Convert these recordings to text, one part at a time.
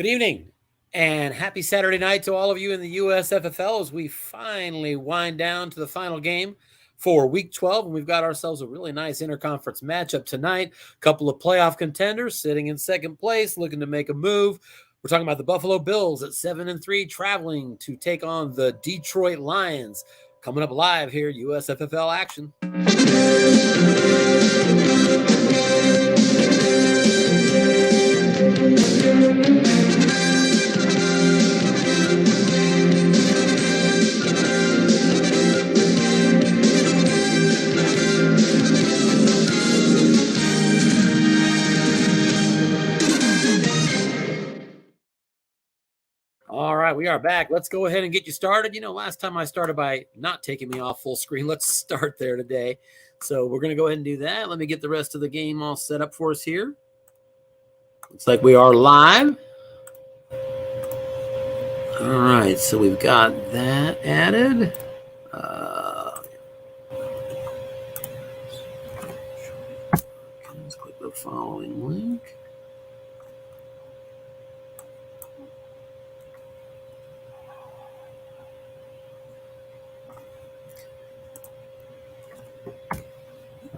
Good evening and happy Saturday night to all of you in the USFFL as we finally wind down to the final game for Week 12. And we've got ourselves a really nice interconference matchup tonight. A couple of playoff contenders sitting in second place, looking to make a move. We're talking about the Buffalo Bills at 7-3, traveling to take on the Detroit Lions. Coming up live here, USFFL action. All right, we are back. Let's go ahead and get you started. You know, last time I started by not taking me off full screen. Let's start there today. So we're going to go ahead and do that. Let me get the rest of the game all set up for us here. Looks like we are live. All right, so we've got that added. Let's click the following link.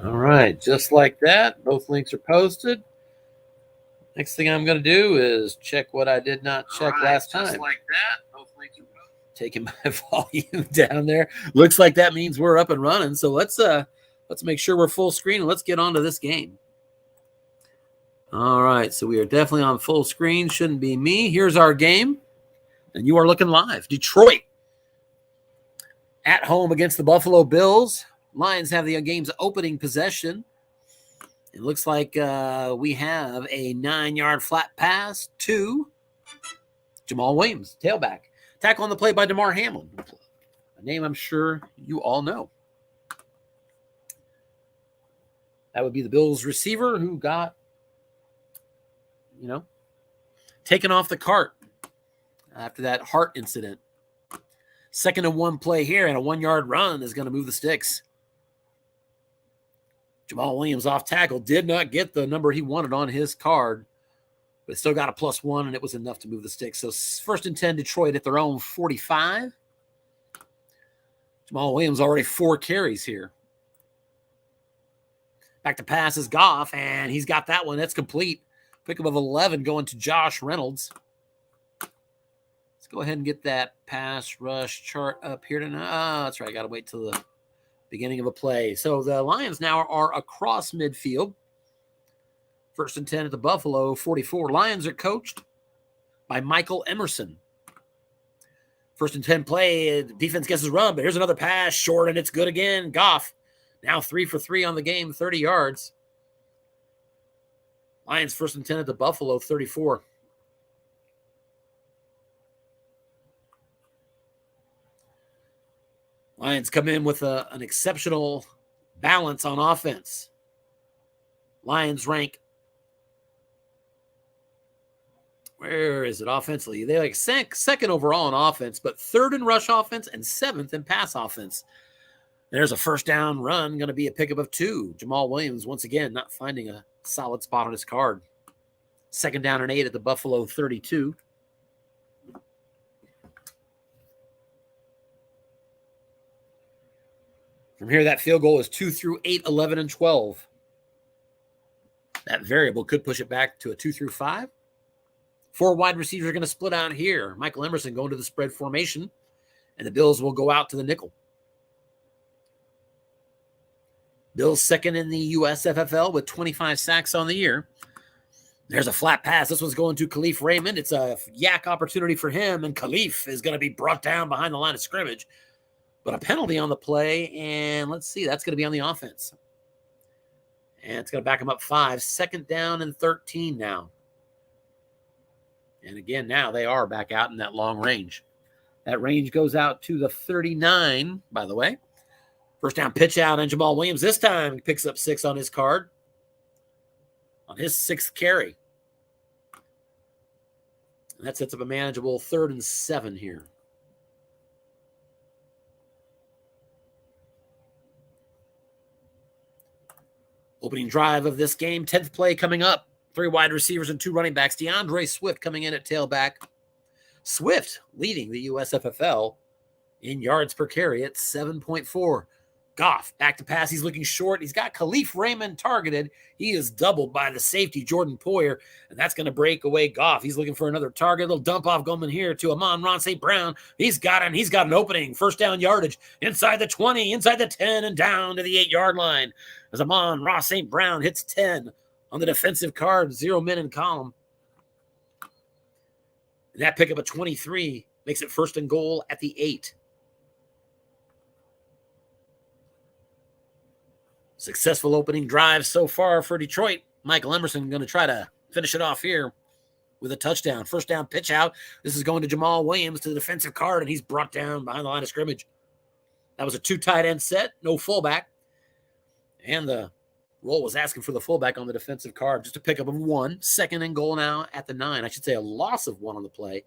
All right, just like that, both links are posted. Next thing I'm going to do is check what I did not check last time. Just like that, both links are posted. Taking my volume down there. Looks like that means we're up and running. So let's make sure we're full screen and let's get on to this game. All right, so we are definitely on full screen. Shouldn't be me. Here's our game, and you are looking live. Detroit at home against the Buffalo Bills. Lions have the game's opening possession. It looks like we have a 9-yard flat pass to Jamal Williams, tailback. Tackle on the play by DeMar Hamlin, a name I'm sure you all know. That would be the Bills receiver who got, taken off the cart after that heart incident. 2nd and 1 play here, and a 1-yard run is going to move the sticks. Jamal Williams off tackle did not get the number he wanted on his card, but still got a +1, and it was enough to move the sticks. So 1st and 10, Detroit at their own 45. Jamal Williams already 4 carries here. Back to pass is Goff, and he's got that one. That's complete. Pickup of 11 going to Josh Reynolds. Let's go ahead and get that pass rush chart up here tonight. That's right. I got to wait till the beginning of a play. So the Lions now are across midfield. 1st and 10 at the Buffalo 44. Lions are coached by Michael Emerson. 1st and 10 play. Defense gets his run, but here's another pass short, and it's good again. Goff now 3 for 3 on the game, 30 yards. Lions 1st and 10 at the Buffalo 34. Lions come in with an exceptional balance on offense. Lions rank, where is it offensively? They're like second overall in offense, but 3rd in rush offense and 7th in pass offense. There's a 1st down run, going to be a pickup of 2. Jamal Williams, once again, not finding a solid spot on his card. 2nd down and 8 at the Buffalo 32. From here, that field goal is 2 through 8, 11, and 12. That variable could push it back to a 2 through 5. 4 wide receivers are going to split out here. Michael Emerson going to the spread formation, and the Bills will go out to the nickel. Bills 2nd in the USFFL with 25 sacks on the year. There's a flat pass. This one's going to Khalif Raymond. It's a yak opportunity for him, and Khalif is going to be brought down behind the line of scrimmage. But a penalty on the play, and let's see, that's going to be on the offense. And it's going to back him up 5. 2nd down and 13 now. And again, now they are back out in that long range. That range goes out to the 39, by the way. 1st down pitch out, and Jamal Williams this time picks up 6 on his card. On his 6th carry. And that sets up a manageable 3rd and 7 here. Opening drive of this game, 10th play coming up. 3 wide receivers and 2 running backs. DeAndre Swift coming in at tailback. Swift leading the USFFL in yards per carry at 7.4. Goff back to pass. He's looking short. He's got Khalif Raymond targeted. He is doubled by the safety, Jordan Poyer, and that's going to break away Goff. He's looking for another target. A little dump off going here to Amon-Ra St. Brown. He's got him. He's got an opening. First down yardage inside the 20, inside the 10, and down to the 8-yard line as Amon-Ra St. Brown hits 10 on the defensive card, 0 men in column. And that pickup of 23 makes it first and goal at the 8. Successful opening drive so far for Detroit. Michael Emerson going to try to finish it off here with a touchdown. First down pitch out. This is going to Jamal Williams to the defensive card, and he's brought down behind the line of scrimmage. That was a 2 tight end set, no fullback. And the roll was asking for the fullback on the defensive card. Just a pickup of 1. Second and goal now at the 9. I should say a loss of 1 on the play.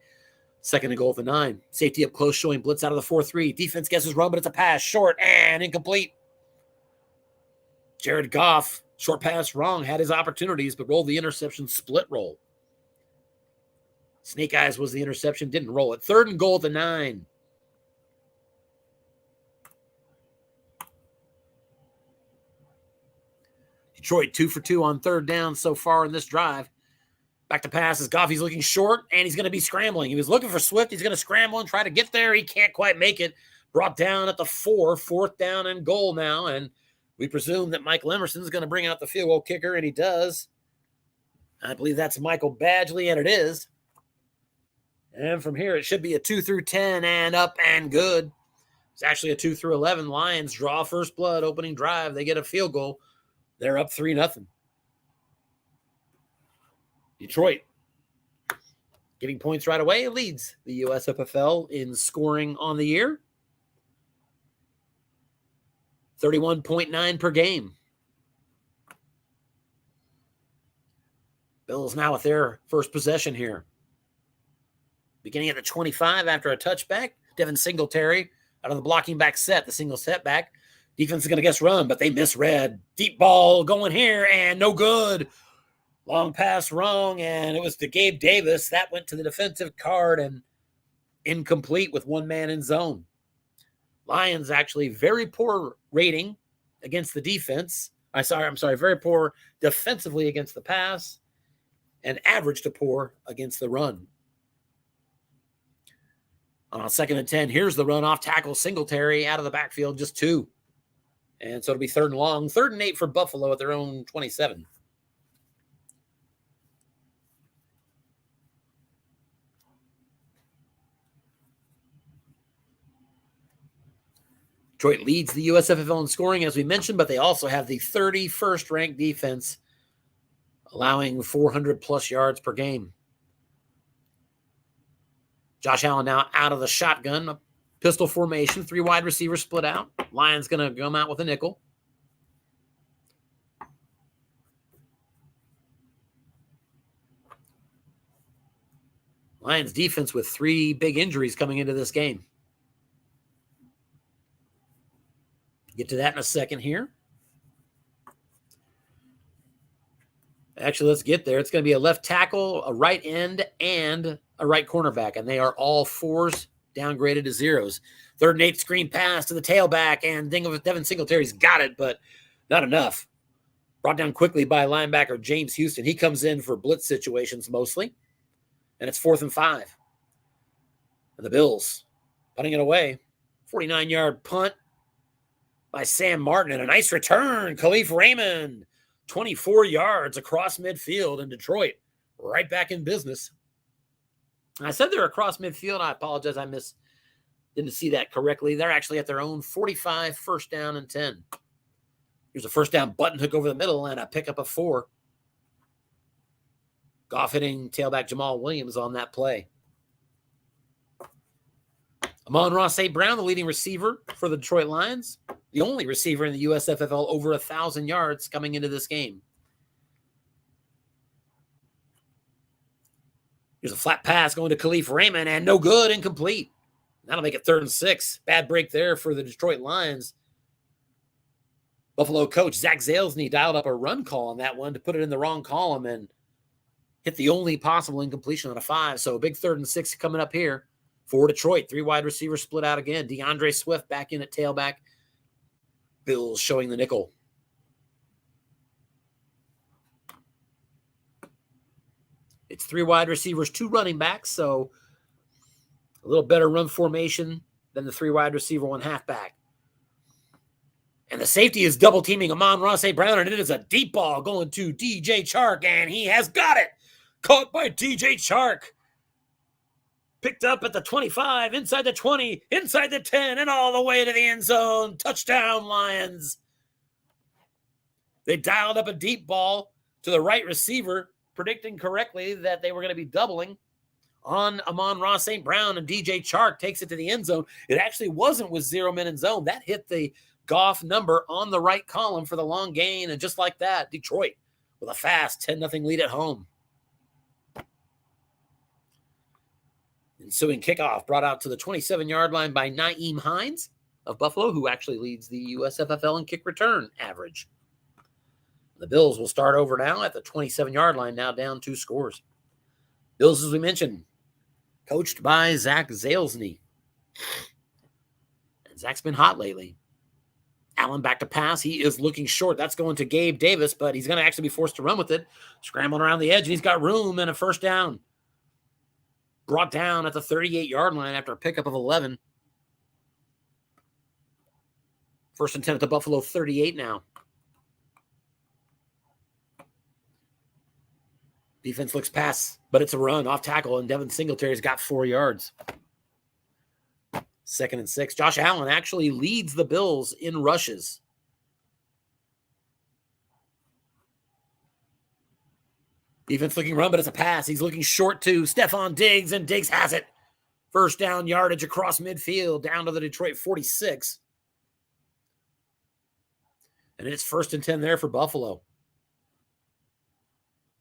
Second and goal at the 9. Safety up close, showing blitz out of the 4-3. Defense guesses run, but it's a pass. Short and incomplete. Jared Goff, short pass wrong, had his opportunities, but rolled the interception split roll. Snake Eyes was the interception, didn't roll it. Third and goal at the 9. Detroit 2 for 2 on third down so far in this drive. Back to pass as Goff. He's looking short, and he's going to be scrambling. He was looking for Swift. He's going to scramble and try to get there. He can't quite make it. Brought down at the 4. Fourth down and goal now, and we presume that Michael Emerson is going to bring out the field goal kicker, and he does. I believe that's Michael Badgley, and it is. And from here, it should be a 2 through 10 and up and good. It's actually a 2 through 11. Lions draw first blood, opening drive. They get a field goal. They're up 3-0. Detroit getting points right away leads the USFFL in scoring on the year. 31.9 per game. Bills now with their first possession here. Beginning at the 25 after a touchback. Devin Singletary out of the blocking back set, the single setback. Defense is going to guess run, but they misread. Deep ball going here and no good. Long pass wrong, and it was to Gabe Davis. That went to the defensive card and incomplete with 1 man in zone. Lions actually very poor rating against the defense. I'm sorry, very poor defensively against the pass and average to poor against the run. On 2nd and 10, here's the run off tackle. Singletary out of the backfield, just 2. And so it'll be 3rd and long. 3rd and 8 for Buffalo at their own 27. Detroit leads the USFFL in scoring, as we mentioned, but they also have the 31st ranked defense, allowing 400-plus yards per game. Josh Allen now out of the shotgun, a pistol formation, 3 wide receivers split out. Lions going to come out with a nickel. Lions defense with 3 big injuries coming into this game. Get to that in a second here. Actually, let's get there. It's going to be a left tackle, a right end, and a right cornerback, and they are all 4s downgraded to 0s. 3rd and 8 screen pass to the tailback, and Devin Singletary's got it, but not enough. Brought down quickly by linebacker James Houston. He comes in for blitz situations mostly, and it's 4th and 5. And the Bills punting it away. 49-yard punt by Sam Martin, and a nice return. Khalif Raymond, 24 yards across midfield in Detroit. Right back in business. I said they're across midfield. I apologize. I didn't see that correctly. They're actually at their own 45, 1st down and 10. Here's a 1st down button hook over the middle and a pickup of 4. Goff hitting tailback Jamal Williams on that play. Amon-Ra St. Brown, the leading receiver for the Detroit Lions. The only receiver in the USFFL over 1,000 yards coming into this game. Here's a flat pass going to Khalif Raymond, and no good, incomplete. That'll make it 3rd and 6. Bad break there for the Detroit Lions. Buffalo coach Zach Zalesny dialed up a run call on that one to put it in the wrong column, and hit the only possible incompletion on a 5. So a big 3rd and 6 coming up here for Detroit. 3 wide receivers split out again. DeAndre Swift back in at tailback. Bills showing the nickel. It's 3 wide receivers, 2 running backs, so a little better run formation than the 3 wide receiver, 1 halfback. And the safety is double teaming Amon-Ra St. Brown, and it is a deep ball going to DJ Chark, and he has got it. Caught by DJ Chark. Picked up at the 25, inside the 20, inside the 10, and all the way to the end zone. Touchdown, Lions. They dialed up a deep ball to the right receiver, predicting correctly that they were going to be doubling on Amon-Ra St. Brown, and DJ Chark takes it to the end zone. It actually wasn't with 0 men in zone. That hit the Goff number on the right column for the long gain, and just like that, Detroit with a fast 10-0 lead at home. Ensuing kickoff brought out to the 27-yard line by Nyheim Hines of Buffalo, who actually leads the USFFL in kick return average. The Bills will start over now at the 27-yard line, now down 2 scores. Bills, as we mentioned, coached by Zach Zalesny. And Zach's been hot lately. Allen back to pass. He is looking short. That's going to Gabe Davis, but he's going to actually be forced to run with it. Scrambling around the edge, and he's got room and a first down. Brought down at the 38-yard line after a pickup of 11. First and 10 at the Buffalo 38 now. Defense looks pass, but it's a run off tackle, and Devin Singletary's got 4 yards. 2nd and 6. Josh Allen actually leads the Bills in rushes. Defense looking run, but it's a pass. He's looking short to Stephon Diggs, and Diggs has it. First down yardage across midfield, down to the Detroit 46. And it's 1st and 10 there for Buffalo.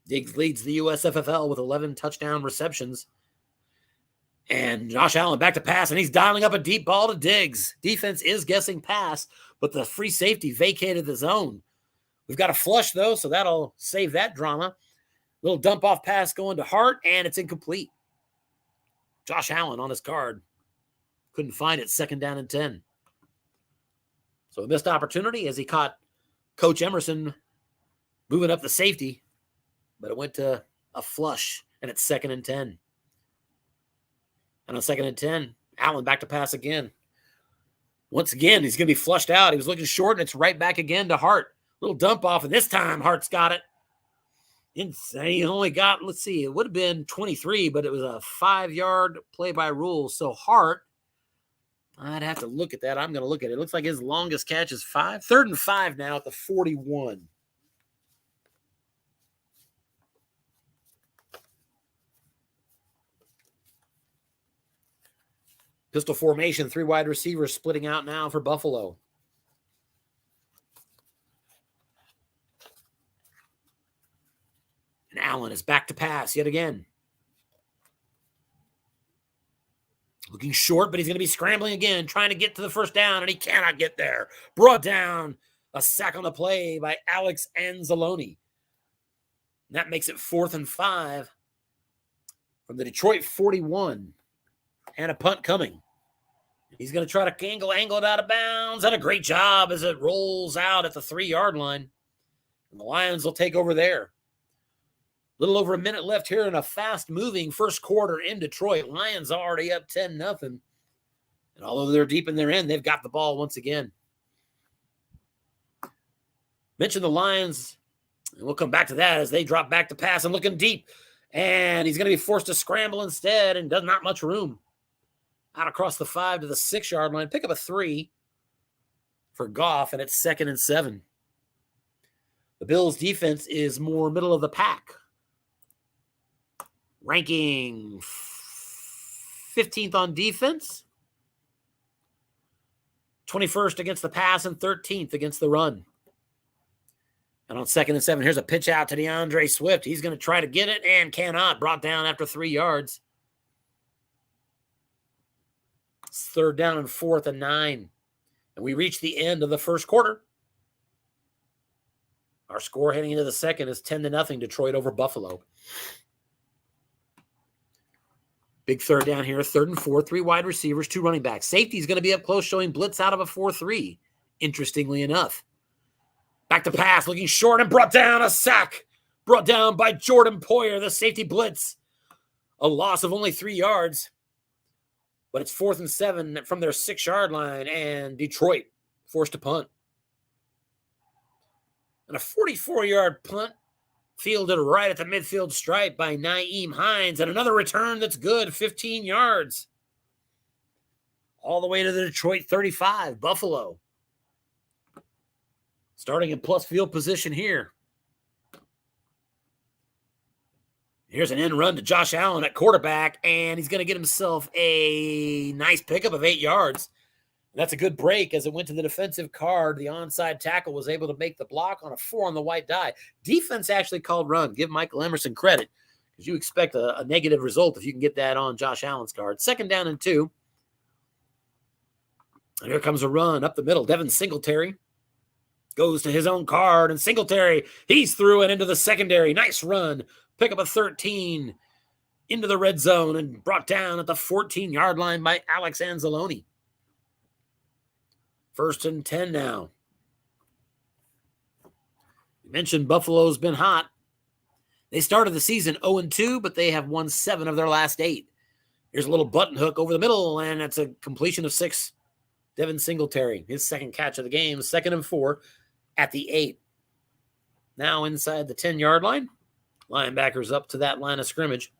Diggs leads the USFFL with 11 touchdown receptions. And Josh Allen back to pass, and he's dialing up a deep ball to Diggs. Defense is guessing pass, but the free safety vacated the zone. We've got a flush, though, so that'll save that drama. Little dump-off pass going to Hart, and it's incomplete. Josh Allen on his guard. Couldn't find it, 2nd down and 10. So a missed opportunity as he caught Coach Emerson moving up the safety, but it went to a flush, and it's 2nd and 10. And on 2nd and 10, Allen back to pass again. Once again, he's going to be flushed out. He was looking short, and it's right back again to Hart. Little dump off, and this time Hart's got it. He only got, let's see, it would have been 23, but it was a 5-yard play by rule. So Hart, I'd have to look at that. I'm going to look at it. It looks like his longest catch is 5. 3rd and 5 now at the 41. Pistol formation, 3 wide receivers splitting out now for Buffalo. And Allen is back to pass yet again. Looking short, but he's going to be scrambling again, trying to get to the first down, and he cannot get there. Brought down, a sack on the play by Alex Anzalone. And that makes it 4th and 5 from the Detroit 41. And a punt coming. He's going to try to angle it out of bounds. And a great job as it rolls out at the 3-yard line. And the Lions will take over there. Little over a minute left here in a fast-moving first quarter in Detroit. Lions already up 10-0. And although they're deep in their end, they've got the ball once again. Mention the Lions, and we'll come back to that as they drop back to pass and looking deep. And he's going to be forced to scramble instead and does not much room. Out across the 5 to the 6-yard line. Pick up a 3 for Goff, and it's 2nd and 7. The Bills' defense is more middle of the pack. Ranking 15th on defense, 21st against the pass, and 13th against the run. And on 2nd and 7, here's a pitch out to DeAndre Swift. He's going to try to get it and cannot. Brought down after 3 yards. It's 3rd down and 4th and 9. And we reach the end of the first quarter. Our score heading into the second is 10-0 Detroit over Buffalo. Big third down here, 3rd and 4, 3 wide receivers, 2 running backs. Safety is going to be up close, showing blitz out of a 4-3, interestingly enough. Back to pass, looking short and brought down, a sack. Brought down by Jordan Poyer, the safety blitz. A loss of only 3 yards. But it's 4th and 7 from their 6-yard line, and Detroit forced to punt. And a 44-yard punt fielded right at the midfield stripe by Nyheim Hines, and another return that's good, 15 yards. All the way to the Detroit 35, Buffalo. Starting in plus field position here. Here's an end run to Josh Allen at quarterback, and he's going to get himself a nice pickup of 8 yards. And that's a good break as it went to the defensive card. The onside tackle was able to make the block on a 4 on the white die. Defense actually called run. Give Michael Emerson credit because you expect a negative result if you can get that on Josh Allen's card. 2nd down and 2. And here comes a run up the middle. Devin Singletary goes to his own card, and Singletary, he's through and into the secondary. Nice run. Pick up a 13 into the red zone and brought down at the 14-yard line by Alex Anzalone. 1st and 10 now. You mentioned Buffalo's been hot. They started the season 0-2, but they have won 7 of their last 8. Here's a little button hook over the middle, and that's a completion of 6. Devin Singletary, his 2nd catch of the game, 2nd and 4 at the 8. Now inside the 10-yard line. Linebackers up to that line of scrimmage.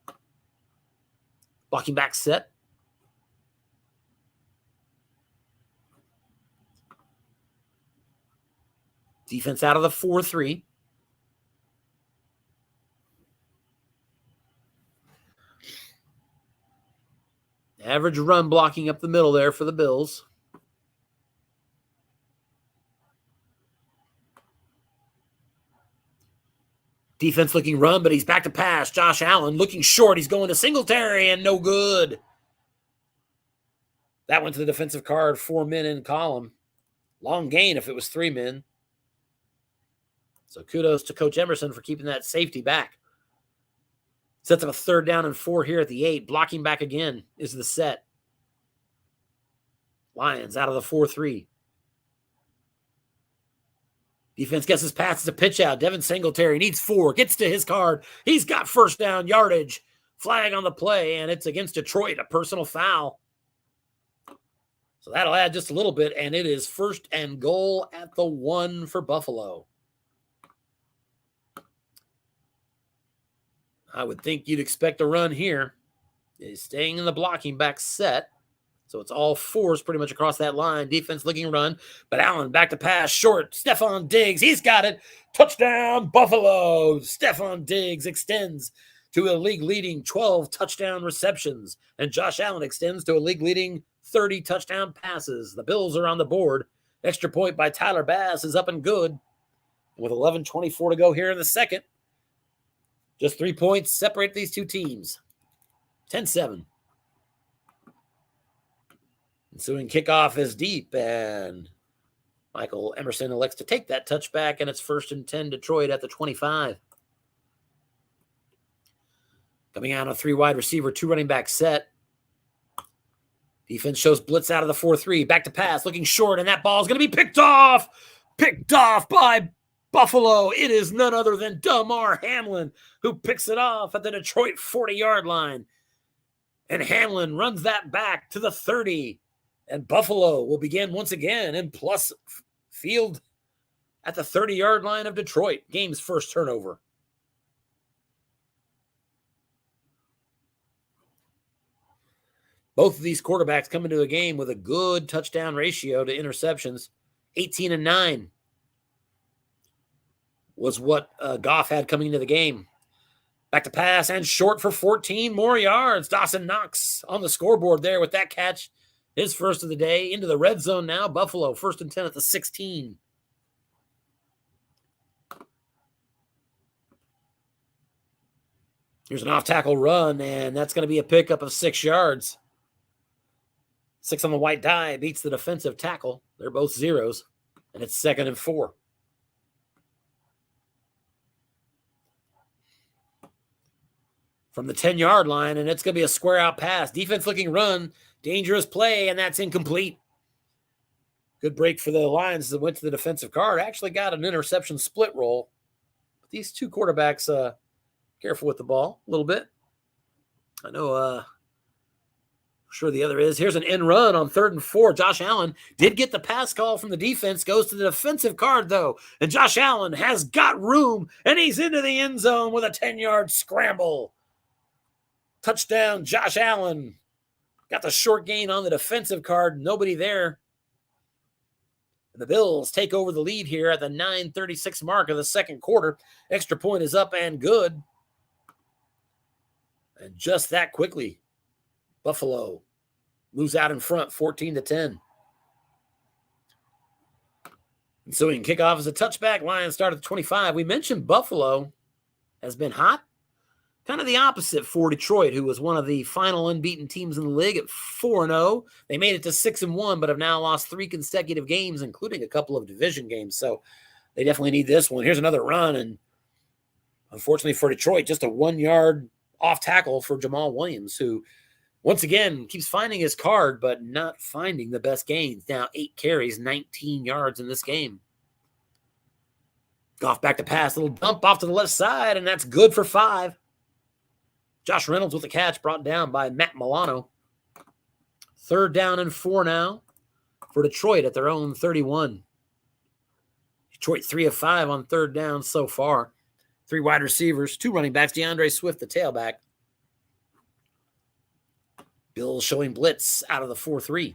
Blocking back set. Defense out of the 4-3. Average run blocking up the middle there for the Bills. Defense looking run, but he's back to pass. Josh Allen looking short. He's going to Singletary, and no good. That went to the defensive card, 4 men in column. Long gain if it was 3 men. So kudos to Coach Emerson for keeping that safety back. Sets up a 3rd down and 4 here at the 8. Blocking back again is the set. Lions out of the 4-3. Defense gets his pass. It's a pitch out. Devin Singletary needs 4. Gets to his card. He's got 1st down yardage. Flag on the play, and it's against Detroit, a personal foul. So that'll add just a little bit, and it is 1st and goal at the 1 for Buffalo. I would think you'd expect a run here. He's staying in the blocking back set. So it's all 4s pretty much across that line. Defense looking run, but Allen back to pass, short. Stephon Diggs, he's got it. Touchdown, Buffalo. Stephon Diggs extends to a league-leading 12 touchdown receptions, and Josh Allen extends to a league-leading 30 touchdown passes. The Bills are on the board. Extra point by Tyler Bass is up and good. With 11:24 to go here in the second. Just 3 points separate these two teams. 10-7. Ensuing kickoff is deep, and Michael Emerson elects to take that touchback, and it's 1st and 10 Detroit at the 25. Coming out on a 3 wide receiver, 2 running back set. Defense shows blitz out of the 4-3. Back to pass, looking short, and that ball is going to be picked off. Picked off by Buffalo. It is none other than Damar Hamlin who picks it off at the Detroit 40-yard line. And Hamlin runs that back to the 30. And Buffalo will begin once again in plus field at the 30-yard line of Detroit. Game's first turnover. Both of these quarterbacks come into the game with a good touchdown ratio to interceptions. 18-9 was what Goff had coming into the game. Back to pass and short for 14 more yards. Dawson Knox on the scoreboard there with that catch. His first of the day. Into the red zone now. Buffalo 1st and 10 at the 16. Here's an off-tackle run, and that's going to be a pickup of 6 yards. 6 on the white die beats the defensive tackle. They're both 0s, and it's 2nd and 4. from the 10-yard line, and it's going to be a square out pass. Defense looking run, dangerous play, and that's incomplete. Good break for the Lions that went to the defensive guard. Actually got an interception split roll. But these two quarterbacks, careful with the ball a little bit. I know, I'm sure the other is. Here's an end run on 3rd and 4. Josh Allen did get the pass call from the defense, goes to the defensive guard, though. And Josh Allen has got room, and he's into the end zone with a 10-yard scramble. Touchdown, Josh Allen. Got the short gain on the defensive guard. Nobody there. And the Bills take over the lead here at the 9:36 mark of the second quarter. Extra point is up and good. And just that quickly, Buffalo moves out in front, 14-10. And so we can kick off as a touchback. Lions start at the 25. We mentioned Buffalo has been hot. Kind of the opposite for Detroit, who was one of the final unbeaten teams in the league at 4-0. They made it to 6-1, but have now lost 3 consecutive games, including a couple of division games. So they definitely need this one. Here's another run, and unfortunately for Detroit, just a 1-yard off tackle for Jamal Williams, who once again keeps finding his card, but not finding the best gains. Now 8 carries, 19 yards in this game. Goff back to pass, little dump off to the left side, and that's good for 5. Josh Reynolds with the catch, brought down by Matt Milano. 3rd down and 4 now for Detroit at their own 31. Detroit 3 of 5 on 3rd down so far. 3 wide receivers, 2 running backs. DeAndre Swift, the tailback. Bills showing blitz out of the 4-3.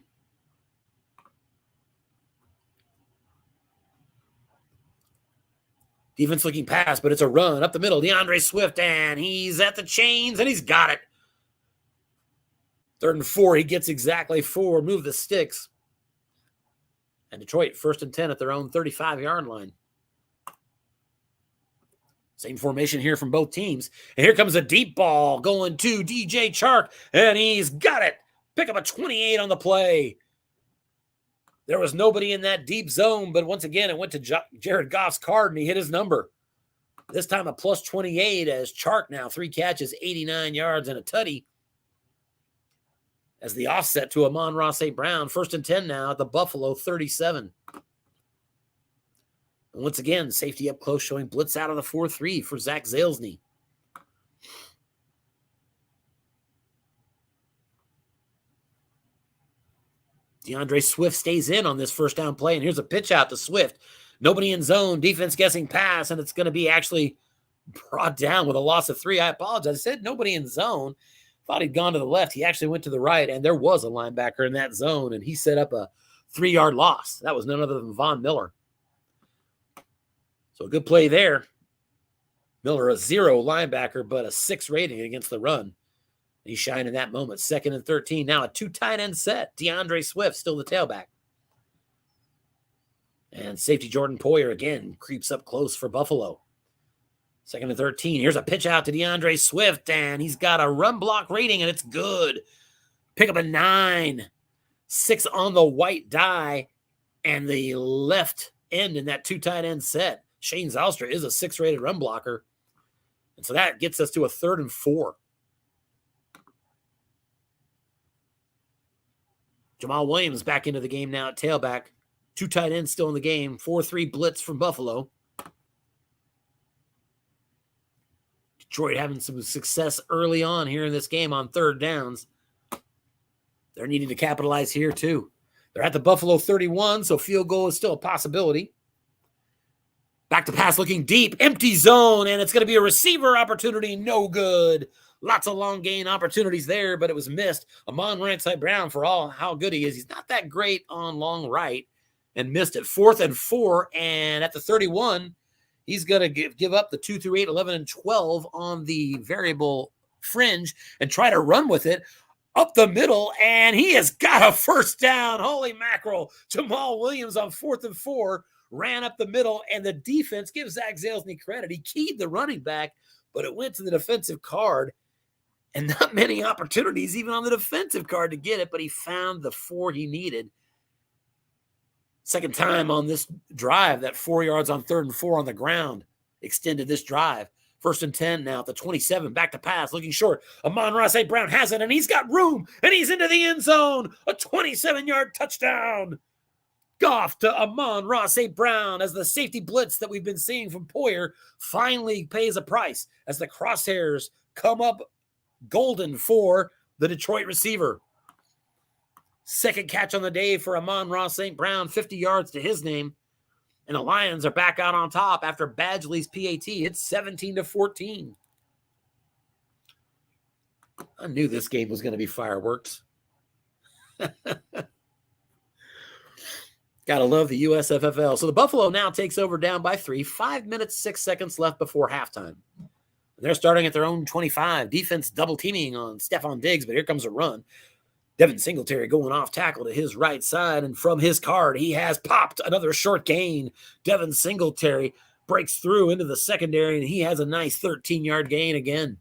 Defense looking pass, but it's a run up the middle. DeAndre Swift, and he's at the chains, and he's got it. 3rd and 4, he gets exactly 4. Move the sticks. And Detroit, 1st and 10 at their own 35-yard line. Same formation here from both teams. And here comes a deep ball going to DJ Chark, and he's got it. Pick up a 28 on the play. There was nobody in that deep zone, but once again, it went to Jared Goff's card, and he hit his number. This time a plus 28 as Chark now 3 catches, 89 yards, and a tutty. As the offset to Amon-Ra St. Brown. 1st and 10 now at the Buffalo 37. And once again, safety up close showing blitz out of the 4-3 for Zach Zalesny. DeAndre Swift stays in on this 1st down play, and here's a pitch out to Swift. Nobody in zone, defense guessing pass, and it's going to be actually brought down with a loss of 3. I apologize. I said nobody in zone. Thought he'd gone to the left. He actually went to the right, and there was a linebacker in that zone, and he set up a 3-yard loss. That was none other than Von Miller. So a good play there. Miller, a 0 linebacker, but a 6 rating against the run. He shined in that moment. 2nd and 13. Now a 2 tight end set. DeAndre Swift still the tailback. And safety Jordan Poyer again creeps up close for Buffalo. 2nd and 13. Here's a pitch out to DeAndre Swift, and he's got a run block rating, and it's good. Pick up a 9. 6 on the white die, and the left end in that 2 tight end set. Shane Zylstra is a 6 rated run blocker. And so that gets us to a 3rd and 4. Jamal Williams back into the game now at tailback. 2 tight ends still in the game. 4-3 blitz from Buffalo. Detroit having some success early on here in this game on 3rd downs. They're needing to capitalize here too. They're at the Buffalo 31, so field goal is still a possibility. Back to pass looking deep. Empty zone, and it's going to be a receiver opportunity. No good. Lots of long gain opportunities there, but it was missed. Amon-Ra St. Brown, for all how good he is, he's not that great on long right, and missed it. 4th and 4, and at the 31, he's going to give up the 2 through 8, 11, and 12 on the variable fringe and try to run with it up the middle, and he has got a 1st down. Holy mackerel. Jamal Williams on 4th and 4 ran up the middle, and the defense, gives Zach Zalesny credit. He keyed the running back, but it went to the defensive card. And not many opportunities, even on the defensive card, to get it, but he found the 4 he needed. 2nd time on this drive, that 4 yards on 3rd and 4 on the ground extended this drive. First and 10 now at the 27. Back to pass, looking short. Amon-Ra St. Brown has it, and he's got room, and he's into the end zone. A 27-yard touchdown. Goff to Amon-Ra St. Brown as the safety blitz that we've been seeing from Poyer finally pays a price as the crosshairs come up golden for the Detroit receiver. Second catch on the day for Amon-Ra St. Brown, 50 yards to his name. And the Lions are back out on top after Badgley's PAT. It's 17-14. I knew this game was going to be fireworks. Gotta love the USFFL. So the Buffalo now takes over down by 3. 5 minutes, 6 seconds left before halftime. They're starting at their own 25. Defense double teaming on Stephon Diggs, but here comes a run. Devin Singletary going off tackle to his right side, and from his card, he has popped another short gain. Devin Singletary breaks through into the secondary, and he has a nice 13-yard gain again.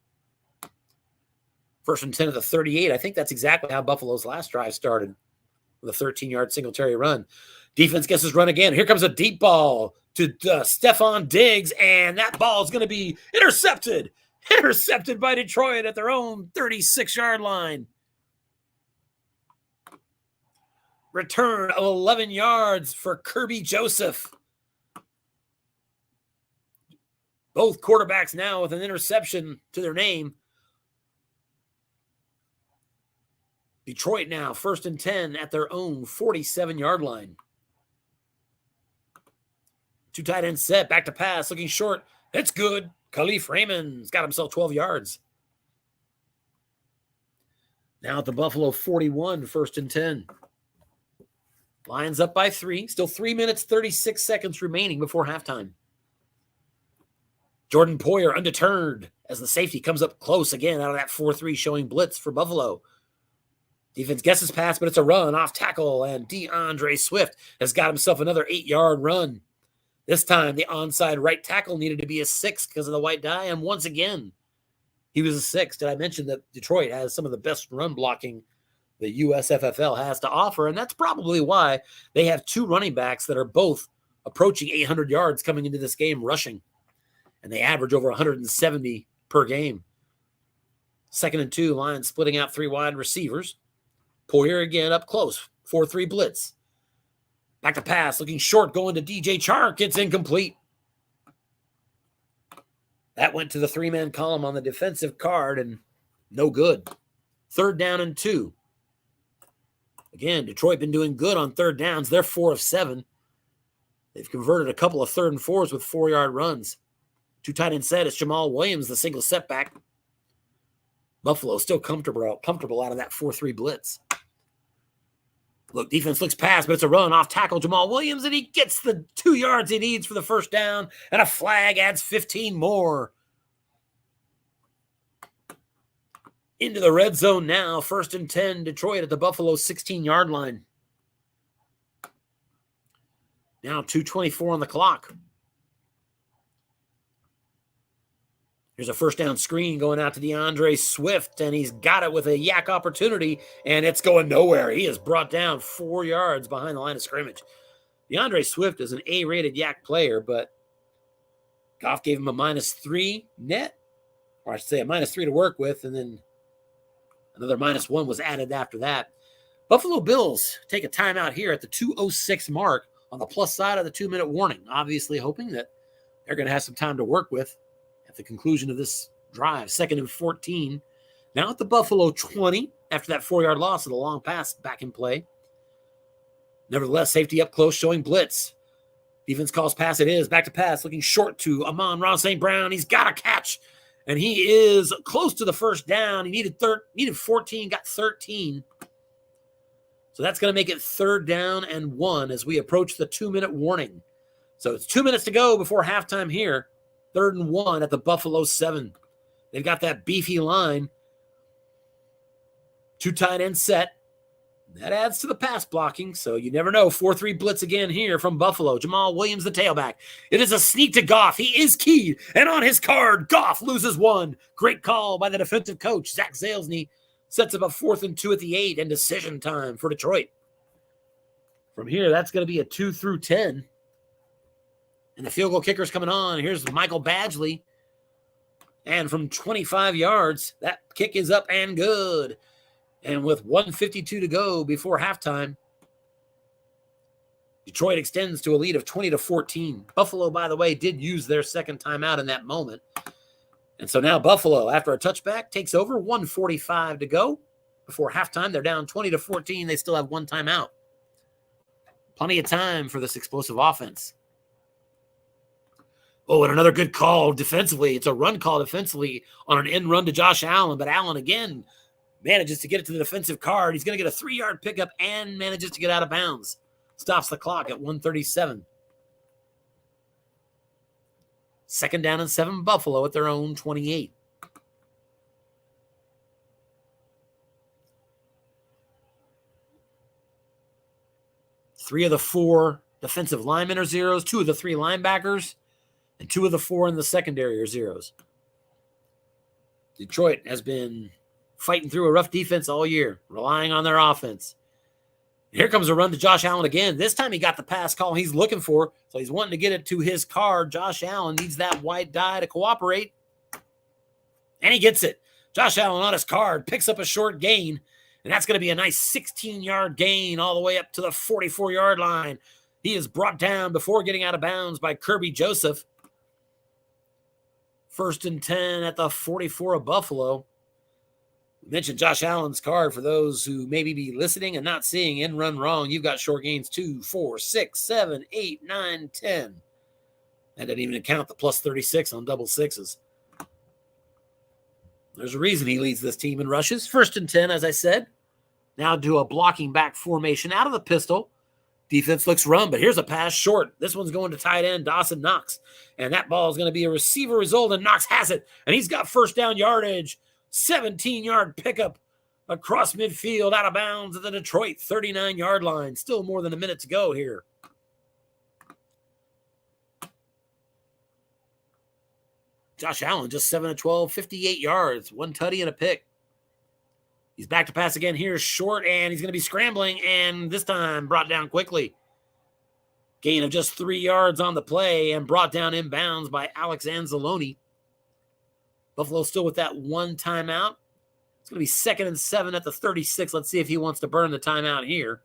First and 10 at the 38. I think that's exactly how Buffalo's last drive started, with a 13-yard Singletary run. Defense gets his run again. Here comes a deep ball to Stephon Diggs, and that ball is going to be intercepted. Intercepted by Detroit at their own 36-yard line. Return of 11 yards for Kirby Joseph. Both quarterbacks now with an interception to their name. Detroit now first and 10 at their own 47-yard line. Two tight ends set, back to pass, looking short. It's good. Khalif Raymond's got himself 12 yards. Now at the Buffalo 41, first and 10. Lions up by 3. Still 3 minutes, 36 seconds remaining before halftime. Jordan Poyer undeterred as the safety comes up close again out of that 4-3 showing blitz for Buffalo. Defense guesses pass, but it's a run off tackle, and DeAndre Swift has got himself another 8-yard run. This time, the onside right tackle needed to be a 6 because of the white die, and once again, he was a 6. Did I mention that Detroit has some of the best run blocking the USFFL has to offer, and that's probably why they have 2 running backs that are both approaching 800 yards coming into this game rushing, and they average over 170 per game. Second and 2, Lions splitting out 3 wide receivers. Poyer again up close, 4-3 blitz. Back to pass, looking short, going to DJ Chark. It's incomplete. That went to the 3-man column on the defensive card, and no good. Third down and 2. Again, Detroit been doing good on third downs. They're 4 of 7. They've converted a couple of 3rd and 4s with 4-yard runs. 2 tight end set. It's Jamal Williams, the single setback. Buffalo still comfortable out of that 4-3 blitz. Look, defense looks past, but it's a run off tackle. Jamal Williams, and he gets the 2 yards he needs for the first down, and a flag adds 15 more. Into the red zone now, first and 10, Detroit at the Buffalo 16-yard line. Now 2:24 on the clock. Here's a first down screen going out to DeAndre Swift, and he's got it with a yak opportunity, and it's going nowhere. He is brought down 4 yards behind the line of scrimmage. DeAndre Swift is an A-rated yak player, but Goff gave him a -3 net, or I should say a -3 to work with, and then another -1 was added after that. Buffalo Bills take a timeout here at the 2:06 mark on the plus side of the 2-minute warning, obviously hoping that they're going to have some time to work with at the conclusion of this drive. Second and 14. Now at the Buffalo 20 after that 4-yard loss of the long pass back in play. Nevertheless, safety up close showing blitz. Defense calls pass. It is back to pass, looking short to Amon-Ra St. Brown. He's got a catch, and he is close to the first down. He needed 14, got 13. So that's going to make it 3rd down and 1 as we approach the 2-minute warning. So it's 2 minutes to go before halftime here. 3rd and 1 at the Buffalo 7. They've got that beefy line. 2 tight ends set. That adds to the pass blocking, so you never know. 4-3 blitz again here from Buffalo. Jamal Williams, the tailback. It is a sneak to Goff. He is keyed, and on his card, Goff loses 1. Great call by the defensive coach, Zach Zalesny. Sets up a 4th and 2 at the 8, and decision time for Detroit. From here, that's going to be a 2 through 10. And the field goal kicker's coming on. Here's Michael Badgley. And from 25 yards, that kick is up and good. And with 1:52 to go before halftime, Detroit extends to a lead of 20-14. Buffalo, by the way, did use their second timeout in that moment. And so now Buffalo, after a touchback, takes over. 1:45 to go before halftime. They're down 20-14. They still have one timeout. Plenty of time for this explosive offense. Oh, and another good call defensively. It's a run call defensively on an end run to Josh Allen. But Allen, again, manages to get it to the defensive card. He's going to get a 3-yard pickup and manages to get out of bounds. Stops the clock at 1:37. Second down and 7, Buffalo at their own 28. Three of the 4 defensive linemen are zeros. 2 of the 3 linebackers. And 2 of the 4 in the secondary are zeros. Detroit has been fighting through a rough defense all year, relying on their offense. Here comes a run to Josh Allen again. This time he got the pass call he's looking for, so he's wanting to get it to his card. Josh Allen needs that white die to cooperate, and he gets it. Josh Allen on his card picks up a short gain, and that's going to be a nice 16-yard gain all the way up to the 44-yard line. He is brought down before getting out of bounds by Kirby Joseph. 1st and 10 at the 44 of Buffalo. We mentioned Josh Allen's card for those who maybe be listening and not seeing in run wrong. You've got short gains 2, 4, 6, 7, 8, 9, 10. That doesn't even count the plus 36 on double sixes. There's a reason he leads this team in rushes. 1st and 10, as I said. Now do a blocking back formation out of the pistol. Defense looks run, but here's a pass short. This one's going to tight end Dawson Knox. And that ball is going to be a receiver result, and Knox has it. And he's got first down yardage. 17-yard pickup across midfield out of bounds at the Detroit 39-yard line. Still more than a minute to go here. Josh Allen just 7 of 12, 58 yards, 1 tutty and a pick. He's back to pass again here, short, and he's going to be scrambling, and this time brought down quickly. Gain of just 3 yards on the play and brought down inbounds by Alex Anzalone. Buffalo still with that 1 timeout. It's going to be 2nd and 7 at the 36. Let's see if he wants to burn the timeout here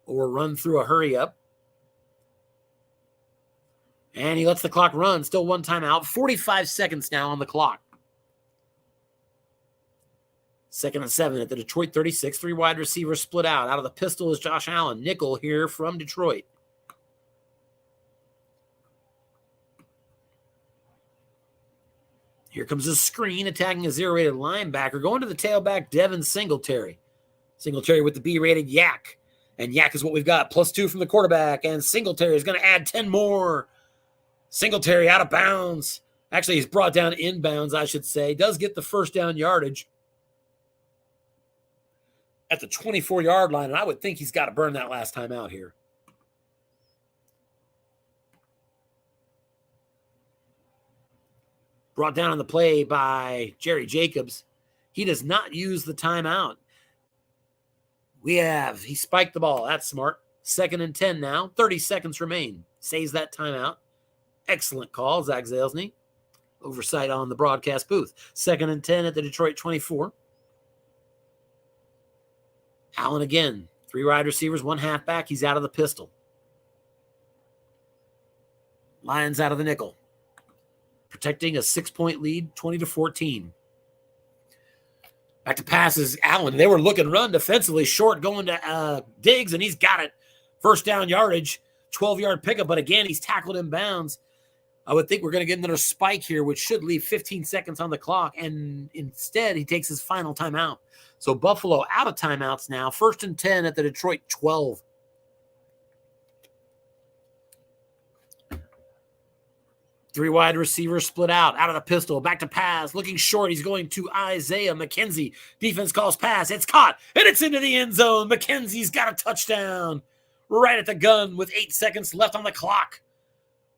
or run through a hurry up. And he lets the clock run. Still 1 timeout. 45 seconds now on the clock. 2nd and 7 at the Detroit 36. 3 wide receivers split out. Out of the pistol is Josh Allen. Nickel here from Detroit. Here comes a screen attacking a 0-rated linebacker. Going to the tailback, Devin Singletary. Singletary with the B-rated Yak. And Yak is what we've got. +2 from the quarterback. And Singletary is going to add 10 more. Singletary out of bounds. Actually, he's brought down inbounds, I should say. Does get the first down yardage at the 24-yard line, and I would think he's got to burn that last time out here. Brought down on the play by Jerry Jacobs. He does not use the timeout. He spiked the ball. That's smart. 2nd and 10 now. 30 seconds remain. Saves that timeout. Excellent call, Zach Zalesny. Oversight on the broadcast booth. 2nd and 10 at the Detroit 24. Allen again. 3 wide receivers, 1 halfback. He's out of the pistol. Lions out of the nickel. Protecting a 6-point lead, 20-14. Back to passes, Allen. They were looking run defensively, short going to Diggs, and he's got it. First down yardage, 12-yard pickup, but again, he's tackled in bounds. I would think we're going to get another spike here, which should leave 15 seconds on the clock, and instead he takes his final timeout. So Buffalo out of timeouts now. 1st and 10 at the Detroit 12. Three wide receivers split out of the pistol. Back to pass. Looking short. He's going to Isaiah McKenzie. Defense calls pass. It's caught, and it's into the end zone. McKenzie's got a touchdown right at the gun with 8 seconds left on the clock.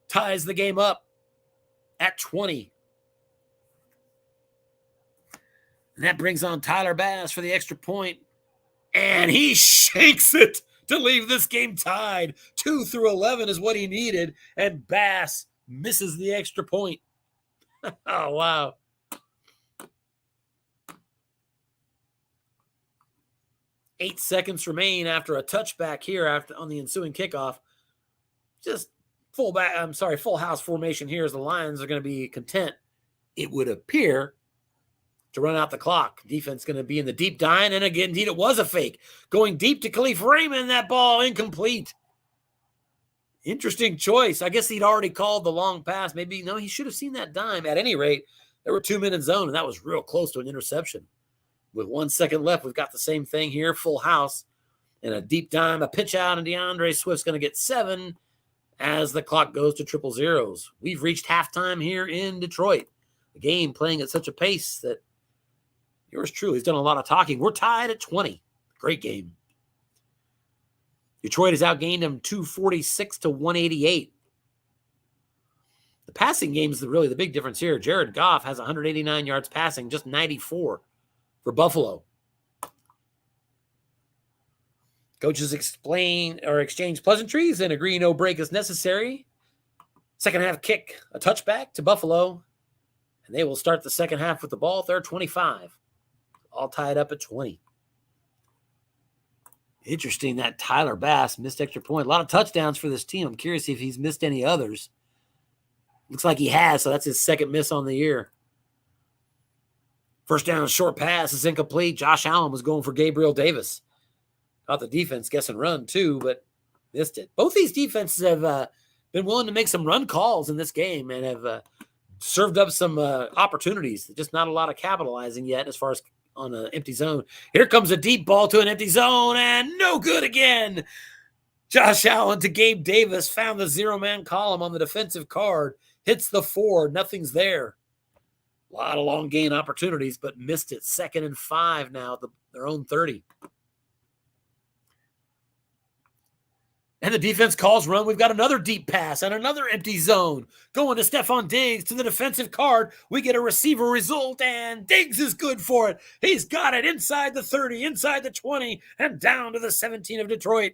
Ties the game up at 20. And that brings on Tyler Bass for the extra point. And he shakes it to leave this game tied. 2 through 11 is what he needed. And Bass misses the extra point. Oh, wow. Eight seconds remain after a touchback here on the ensuing kickoff. Just full house formation here as the Lions are going to be content, it would appear, to run out the clock. Defense going to be in the deep dime, and again, indeed, it was a fake. Going deep to Khalif Raymond, that ball incomplete. Interesting choice. I guess he'd already called the long pass. Maybe, no, he should have seen that dime. At any rate, there were 2 minute zone, and that was real close to an interception. With 1 second left, we've got the same thing here, full house, and a deep dime, a pitch out, and DeAndre Swift's going to get 7 as the clock goes to triple zeros. We've reached halftime here in Detroit. The game playing at such a pace that yours truly has done a lot of talking. We're tied at 20. Great game. Detroit has outgained them 246 to 188. The passing game is really the big difference here. Jared Goff has 189 yards passing, just 94 for Buffalo. Coaches exchange pleasantries and agree no break is necessary. Second half kick, a touchback to Buffalo, and they will start the second half with the ball at their 25. All tied up at 20. Interesting that Tyler Bass missed extra point. A lot of touchdowns for this team. I'm curious if he's missed any others. Looks like he has, so that's his second miss on the year. First down, short pass is incomplete. Josh Allen was going for Gabriel Davis. Got the defense guessing run too, but missed it. Both these defenses have been willing to make some run calls in this game and have served up some opportunities. Just not a lot of capitalizing yet as far as on an empty zone. Here comes a deep ball to an empty zone, and no good again. Josh Allen to Gabe Davis, found the zero-man column on the defensive card, hits the 4, nothing's there. A lot of long gain opportunities, but missed it. 2nd and 5 now at their own 30. And the defense calls run. We've got another deep pass and another empty zone. Going to Stephon Diggs to the defensive card. We get a receiver result, and Diggs is good for it. He's got it inside the 30, inside the 20, and down to the 17 of Detroit.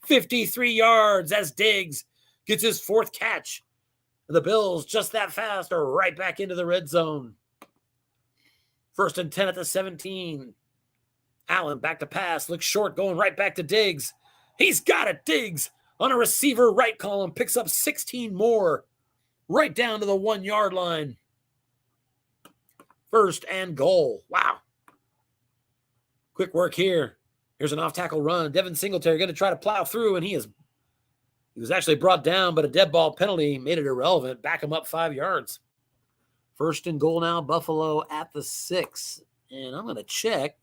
53 yards as Diggs gets his 4th catch. The Bills, just that fast, are right back into the red zone. 1st and 10 at the 17. Allen back to pass. Looks short, going right back to Diggs. He's got it. Diggs on a receiver right column, picks up 16 more, right down to the 1 yard line. 1st and goal. Wow. Quick work here. Here's an off-tackle run. Devin Singletary going to try to plow through, and he was actually brought down, but a dead ball penalty made it irrelevant. Back him up 5 yards. 1st and goal now, Buffalo at the 6. And I'm going to check.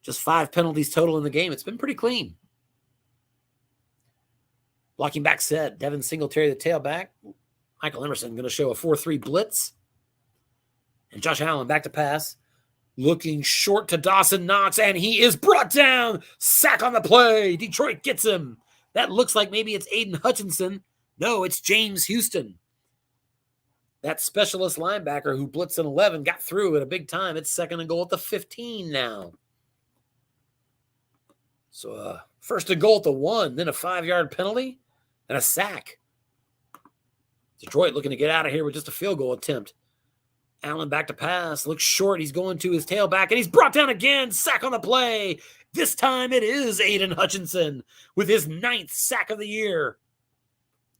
Just 5 penalties total in the game. It's been pretty clean. Blocking back set. Devin Singletary, the tailback. Michael Emerson going to show a 4-3 blitz. And Josh Allen back to pass. Looking short to Dawson Knox, and he is brought down. Sack on the play. Detroit gets him. That looks like maybe it's Aiden Hutchinson. No, it's James Houston. That specialist linebacker who blitzed in 11 got through at a big time. It's 2nd and goal at the 15 now. So 1st and goal at the 1, then a 5-yard penalty and a sack. Detroit looking to get out of here with just a field goal attempt. Allen back to pass, looks short. He's going to his tailback, and he's brought down again. Sack on the play. This time it is Aiden Hutchinson with his 9th sack of the year.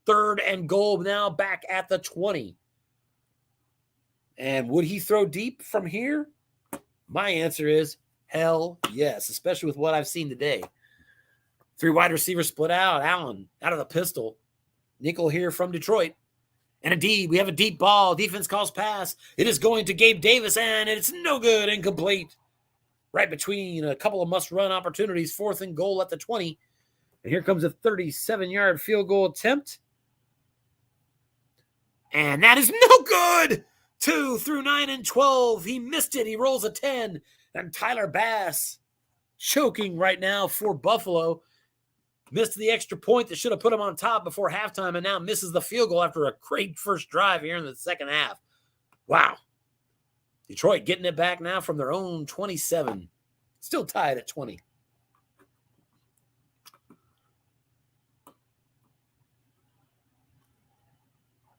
3rd and goal now back at the 20. And would he throw deep from here? My answer is hell yes, especially with what I've seen today. 3 wide receivers split out. Allen out of the pistol. Nickel here from Detroit. And indeed, we have a deep ball. Defense calls pass. It is going to Gabe Davis, and it's no good, incomplete. Right between a couple of must-run opportunities, 4th and goal at the 20. And here comes a 37-yard field goal attempt. And that is no good. 2 through 9 and 12. He missed it. He rolls a 10. And Tyler Bass choking right now for Buffalo. Missed the extra point that should have put him on top before halftime, and now misses the field goal after a great first drive here in the second half. Wow. Detroit getting it back now from their own 27. Still tied at 20.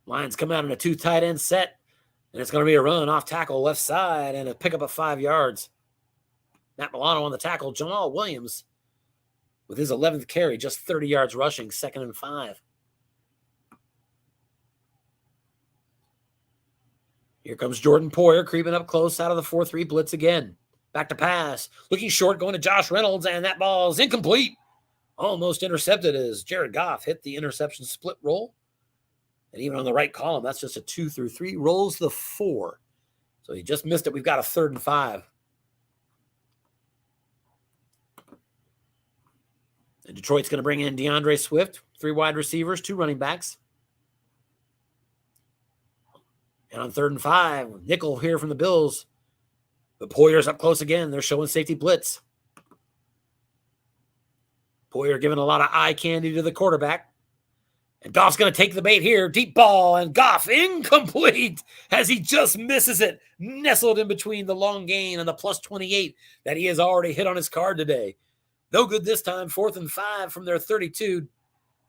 Lions come out in a 2 tight end set, and it's going to be a run off tackle left side and a pickup of 5 yards. Matt Milano on the tackle. Jamal Williams with his 11th carry, just 30 yards rushing, 2nd and 5. Here comes Jordan Poyer creeping up close out of the 4-3 blitz again. Back to pass. Looking short, going to Josh Reynolds, and that ball is incomplete. Almost intercepted as Jared Goff hit the interception split roll. And even on the right column, that's just a 2 through 3. Rolls the 4. So he just missed it. We've got a 3rd and 5. And Detroit's going to bring in DeAndre Swift, 3 wide receivers, 2 running backs. And on 3rd and 5, nickel here from the Bills. But Poyer's up close again. They're showing safety blitz. Poyer giving a lot of eye candy to the quarterback. And Goff's going to take the bait here. Deep ball, and Goff incomplete as he just misses it. Nestled in between the long gain and the plus 28 that he has already hit on his card today. No good this time. 4th and 5 from their 32.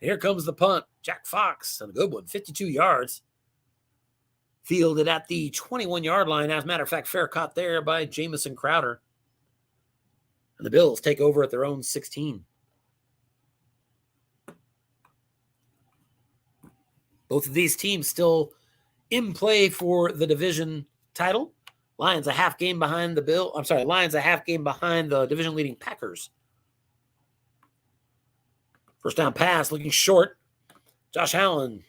Here comes the punt. Jack Fox, a good one, 52 yards. Fielded at the 21-yard line. As a matter of fact, fair caught there by Jamison Crowder. And the Bills take over at their own 16. Both of these teams still in play for the division title. Lions a half game behind the Lions a half game behind the division-leading Packers. First down pass, looking short. Josh Allen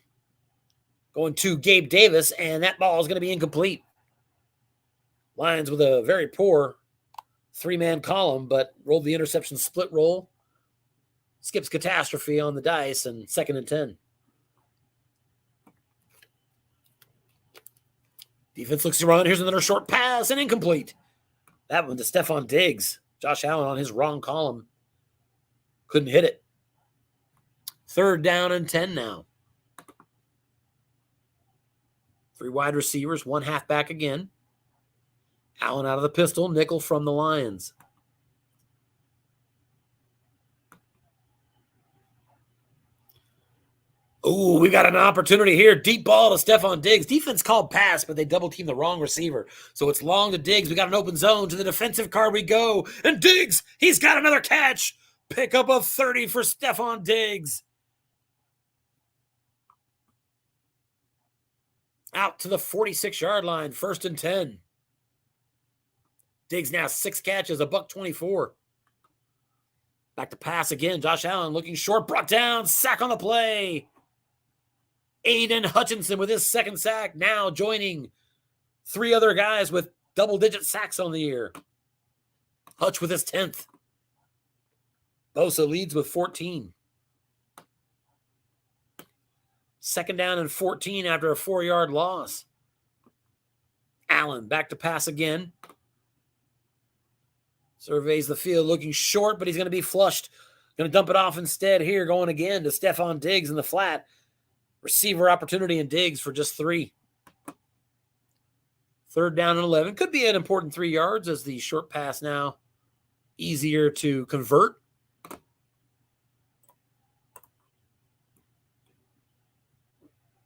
going to Gabe Davis, and that ball is going to be incomplete. Lions with a very poor 3-man column, but rolled the interception split roll. Skips catastrophe on the dice, and 2nd and 10. Defense looks to run. Here's another short pass and incomplete. That one to Stephon Diggs. Josh Allen on his wrong column. Couldn't hit it. 3rd down and 10 now. 3 wide receivers, 1 halfback again. Allen out of the pistol, nickel from the Lions. Ooh, we got an opportunity here. Deep ball to Stephon Diggs. Defense called pass, but they double-team the wrong receiver. So it's long to Diggs. We got an open zone. To the defensive card we go. And Diggs, he's got another catch. Pick up of 30 for Stephon Diggs. Out to the 46-yard line. 1st and 10. Diggs now 6 catches, $124. Back to pass again. Josh Allen looking short. Brought down. Sack on the play. Aiden Hutchinson with his 2nd sack, now joining 3 other guys with double-digit sacks on the year. Hutch with his 10th. Bosa leads with 14. 2nd down and 14 after a 4-yard loss. Allen back to pass again. Surveys the field looking short, but he's going to be flushed. Going to dump it off instead here, going again to Stephon Diggs in the flat. Receiver opportunity and Diggs for just 3. 3rd down and 11. Could be an important 3 yards as the short pass now easier to convert.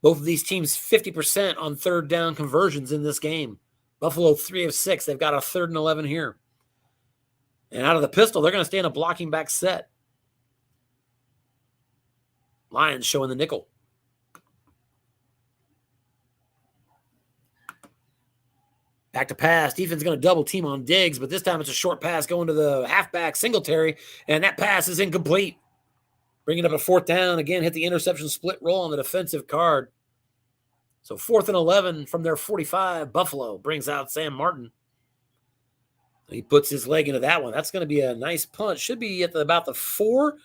Both of these teams 50% on 3rd down conversions in this game. Buffalo 3 of 6. They've got a 3rd and 11 here. And out of the pistol, they're going to stay in a blocking back set. Lions showing the nickel. Back to pass. Defense is going to double team on Diggs, but this time it's a short pass going to the halfback Singletary, and that pass is incomplete. Bringing up a 4th down. Again, hit the interception split roll on the defensive card. So 4th and 11 from their 45. Buffalo brings out Sam Martin. He puts his leg into that one. That's going to be a nice punch. Should be at about the 4,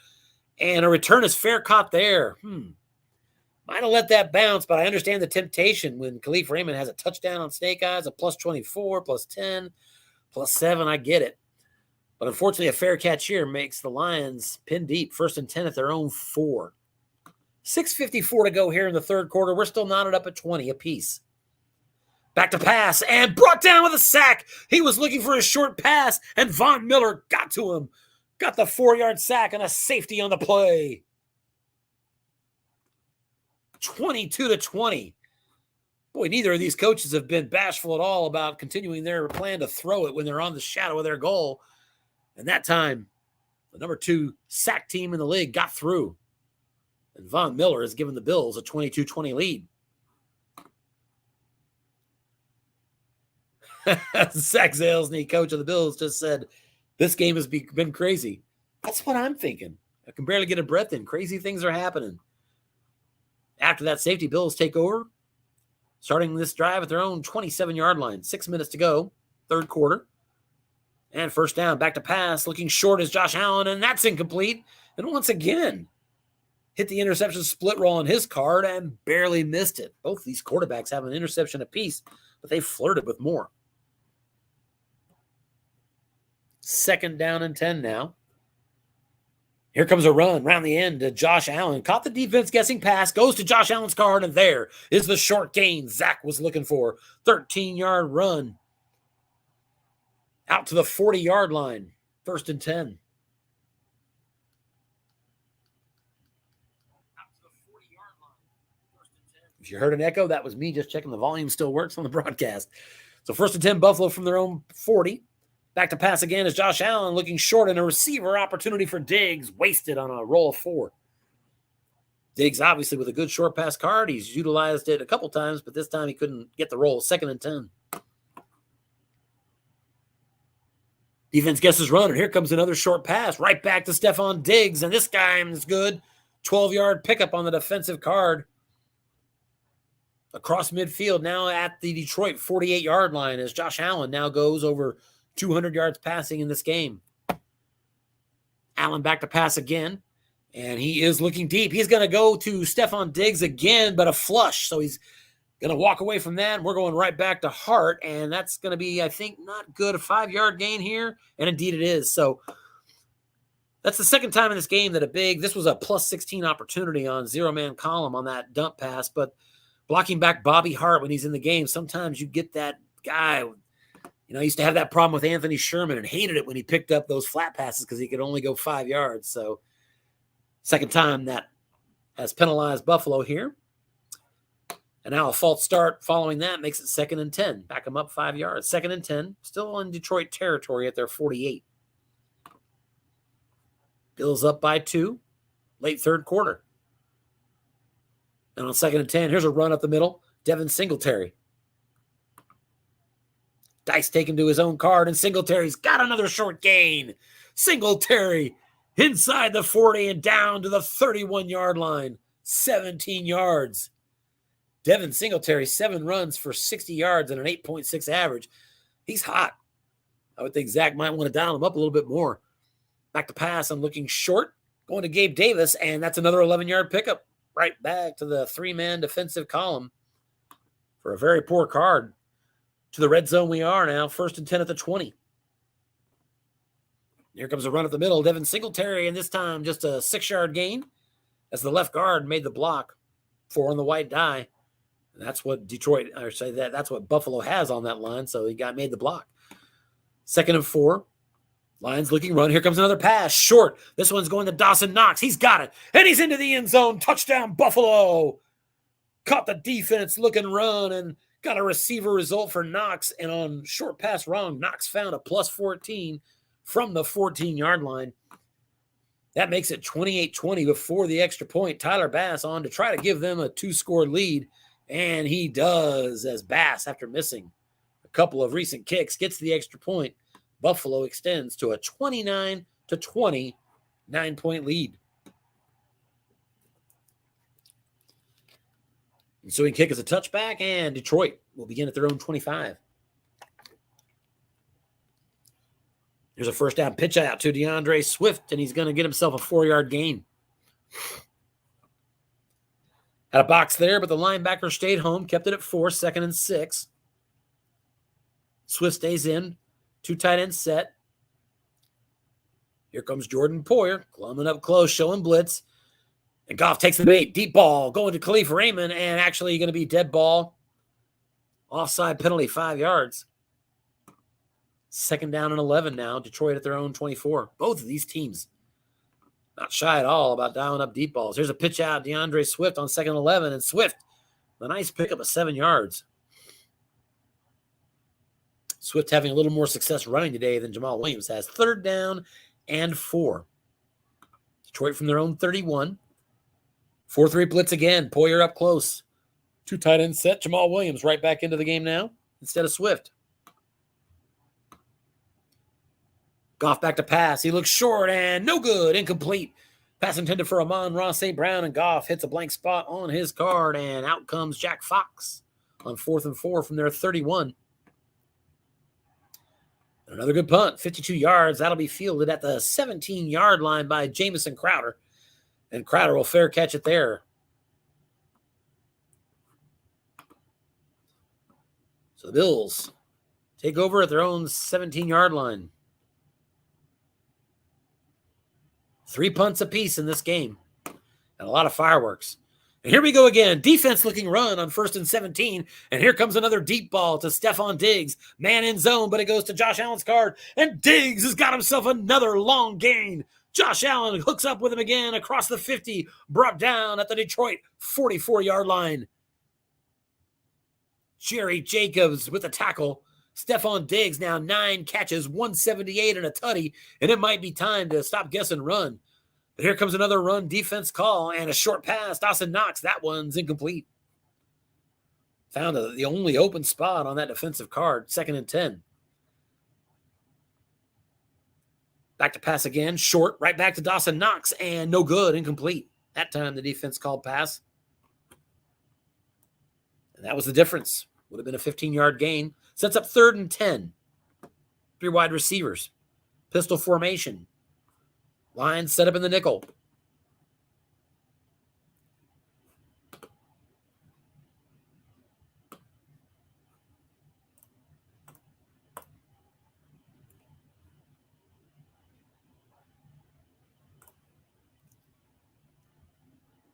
and a return is fair caught there. Might have let that bounce, but I understand the temptation when Khalif Raymond has a touchdown on Snake Eyes, a plus 24, plus 10, plus 7. I get it. But unfortunately, a fair catch here makes the Lions pin deep. 1st and 10 at their own 4. 6:54 to go here in the 3rd quarter. We're still knotted up at 20 apiece. Back to pass and brought down with a sack. He was looking for a short pass, and Von Miller got to him. Got the 4-yard sack and a safety on the play. 22-20. Boy, neither of these coaches have been bashful at all about continuing their plan to throw it when they're on the shadow of their goal. And that time, the number 2 sack team in the league got through. And Von Miller has given the Bills a 22-20 lead. Zach Zalesny, coach of the Bills, just said, this game has been crazy. That's what I'm thinking. I can barely get a breath in. Crazy things are happening. After that safety, Bills take over, starting this drive at their own 27-yard line. 6 minutes to go, third quarter. And first down, back to pass, looking short is Josh Allen, and that's incomplete. And once again, hit the interception split roll on his card and barely missed it. Both these quarterbacks have an interception apiece, but they flirted with more. 2nd down and 10 now. Here comes a run around the end to Josh Allen. Caught the defense guessing pass. Goes to Josh Allen's card, and there is the short gain Zach was looking for. 13-yard run. Out to the 40-yard line. 1st and 10. If you heard an echo, that was me just checking the volume still works on the broadcast. So 1st and 10, Buffalo from their own 40. Back to pass again is Josh Allen looking short, and a receiver opportunity for Diggs wasted on a roll of 4. Diggs obviously with a good short pass card. He's utilized it a couple times, but this time he couldn't get the roll. 2nd and 10. Defense guesses run, and here comes another short pass right back to Stephon Diggs, and this time is good. 12-yard pickup on the defensive card. Across midfield now at the Detroit 48-yard line as Josh Allen now goes over 200 yards passing in this game. Allen back to pass again, and he is looking deep. He's going to go to Stephon Diggs again, but a flush, so he's going to walk away from that, and we're going right back to Hart, and that's going to be, I think, not good. A 5-yard gain here, and indeed it is. So that's the second time in this game that this was a plus 16 opportunity on zero-man column on that dump pass, but blocking back Bobby Hart when he's in the game, sometimes you get that guy. I used to have that problem with Anthony Sherman and hated it when he picked up those flat passes because he could only go 5 yards. So second time that has penalized Buffalo here. And now a false start following that makes it 2nd and 10. Back them up 5 yards. 2nd and 10, still in Detroit territory at their 48. Bills up by 2, late third quarter. And on 2nd and 10, here's a run up the middle. Devin Singletary. Dice taken to his own card, and Singletary's got another short gain. Singletary inside the 40 and down to the 31-yard line. 17 yards. Devin Singletary, 7 runs for 60 yards and an 8.6 average. He's hot. I would think Zach might want to dial him up a little bit more. Back to pass, I'm looking short. Going to Gabe Davis, and that's another 11-yard pickup. Right back to the 3-man defensive column for a very poor card. To the red zone we are now. 1st and 10 at the 20. Here comes a run at the middle. Devin Singletary, and this time just a 6-yard gain as the left guard made the block. 4 on the white die. And that's what that's what Buffalo has on that line, so he made the block. 2nd and 4. Lions looking run. Here comes another pass. Short. This one's going to Dawson Knox. He's got it. And he's into the end zone. Touchdown, Buffalo. Caught the defense looking run and got a receiver result for Knox. And on short pass wrong, Knox found a plus 14 from the 14-yard line. That makes it 28-20 before the extra point. Tyler Bass on to try to give them a 2-score lead. And he does, as Bass, after missing a couple of recent kicks, gets the extra point. Buffalo extends to a 29-20 9-point lead. Ensuing kick is a touchback, and Detroit will begin at their own 25. There's a first down pitch out to DeAndre Swift, and he's going to get himself a 4-yard gain. Had a box there, but the linebacker stayed home, kept it at 4, 2nd and 6. Swift stays in. 2 tight ends set. Here comes Jordan Poyer, climbing up close, showing blitz. And Goff takes the bait. Deep ball going to Khalif Raymond, and actually going to be dead ball. Offside penalty, 5 yards. 2nd down and 11 now. Detroit at their own 24. Both of these teams not shy at all about dialing up deep balls. Here's a pitch out. DeAndre Swift on 2nd and 11, and Swift A nice pickup of 7 yards. Swift having a little more success running today than Jamal Williams has. 3rd down and 4. Detroit from their own 31. 4-3 blitz again. Poyer up close. 2 tight end set. Jamal Williams right back into the game now instead of Swift. Goff back to pass. He looks short and no good. Incomplete. Pass intended for Amon-Ra St. Brown, and Goff hits a blank spot on his card, and out comes Jack Fox on 4th and 4 from their 31. And another good punt, 52 yards. That'll be fielded at the 17-yard line by Jamison Crowder, and Crowder will fair catch it there. So the Bills take over at their own 17-yard line. 3 punts apiece in this game, and a lot of fireworks. And here we go again. Defense looking run on 1st and 17. And here comes another deep ball to Stephon Diggs. Man in zone, but it goes to Josh Allen's card. And Diggs has got himself another long gain. Josh Allen hooks up with him again across the 50, brought down at the Detroit 44-yard line. Jerry Jacobs with a tackle. Stephon Diggs now 9 catches, 178 and a tutty, and it might be time to stop, guess, and run. But here comes another run defense call and a short pass. Dawson Knox, that one's incomplete. Found the only open spot on that defensive card, 2nd and 10. Back to pass again, short, right back to Dawson Knox, and no good, incomplete. That time the defense called pass. And that was the difference. Would have been a 15-yard gain. Sets up 3rd and 10. 3 wide receivers. Pistol formation. Lions set up in the nickel.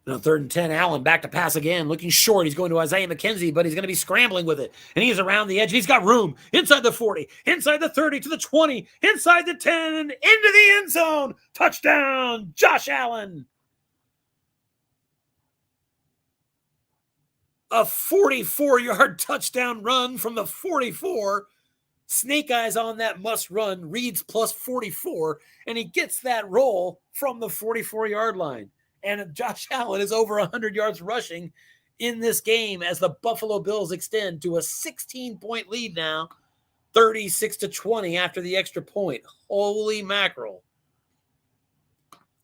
Now 3rd and 10, Allen back to pass again, looking short. He's going to Isaiah McKenzie, but he's going to be scrambling with it. And he's around the edge. He's got room inside the 40, inside the 30, to the 20, inside the 10, and into the end zone. Touchdown, Josh Allen. A 44-yard touchdown run from the 44. Snake eyes on that must run, reads plus 44, and he gets that roll from the 44-yard line. And Josh Allen is over 100 yards rushing in this game as the Buffalo Bills extend to a 16-point lead now, 36-20 after the extra point. Holy mackerel.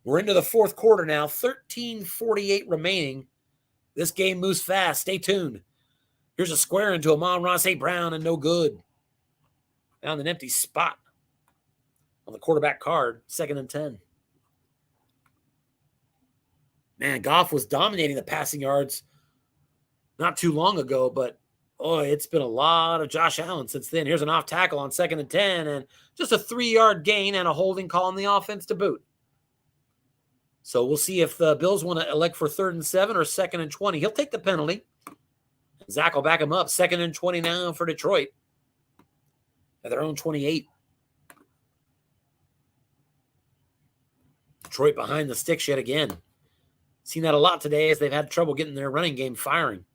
We're into the 4th quarter now, 13:48 remaining. This game moves fast. Stay tuned. Here's a square into Amon-Ra St. Brown, and no good. Found an empty spot on the quarterback card, 2nd and 10. Man, Goff was dominating the passing yards not too long ago, but it's been a lot of Josh Allen since then. Here's an off tackle on 2nd and 10, and just a 3-yard gain and a holding call on the offense to boot. So we'll see if the Bills want to elect for 3rd and 7 or 2nd and 20. He'll take the penalty. Zach will back him up. 2nd and 20 now for Detroit at their own 28. Detroit behind the sticks yet again. Seen that a lot today as they've had trouble getting their running game firing.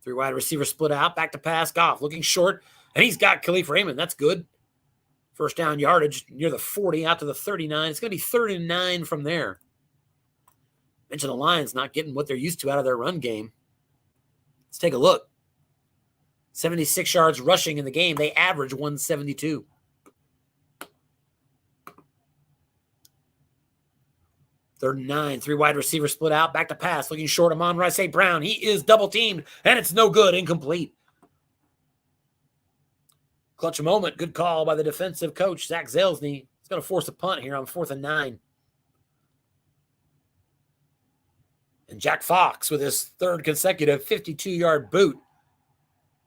3 wide receivers split out. Back to pass. Goff looking short. And he's got Khalif Raymond. That's good. 1st down yardage near the 40 out to the 39. It's going to be 3rd and 9 from there. Mention the Lions not getting what they're used to out of their run game. Let's take a look. 76 yards rushing in the game. They average 172. Third and 9, 3 wide receivers split out, back to pass, looking short. Amon-Ra St. Brown, he is double teamed, and it's no good, incomplete. Clutch moment, good call by the defensive coach, Zach Zelzny. He's going to force a punt here on 4th and 9. And Jack Fox with his 3rd consecutive 52-yard boot.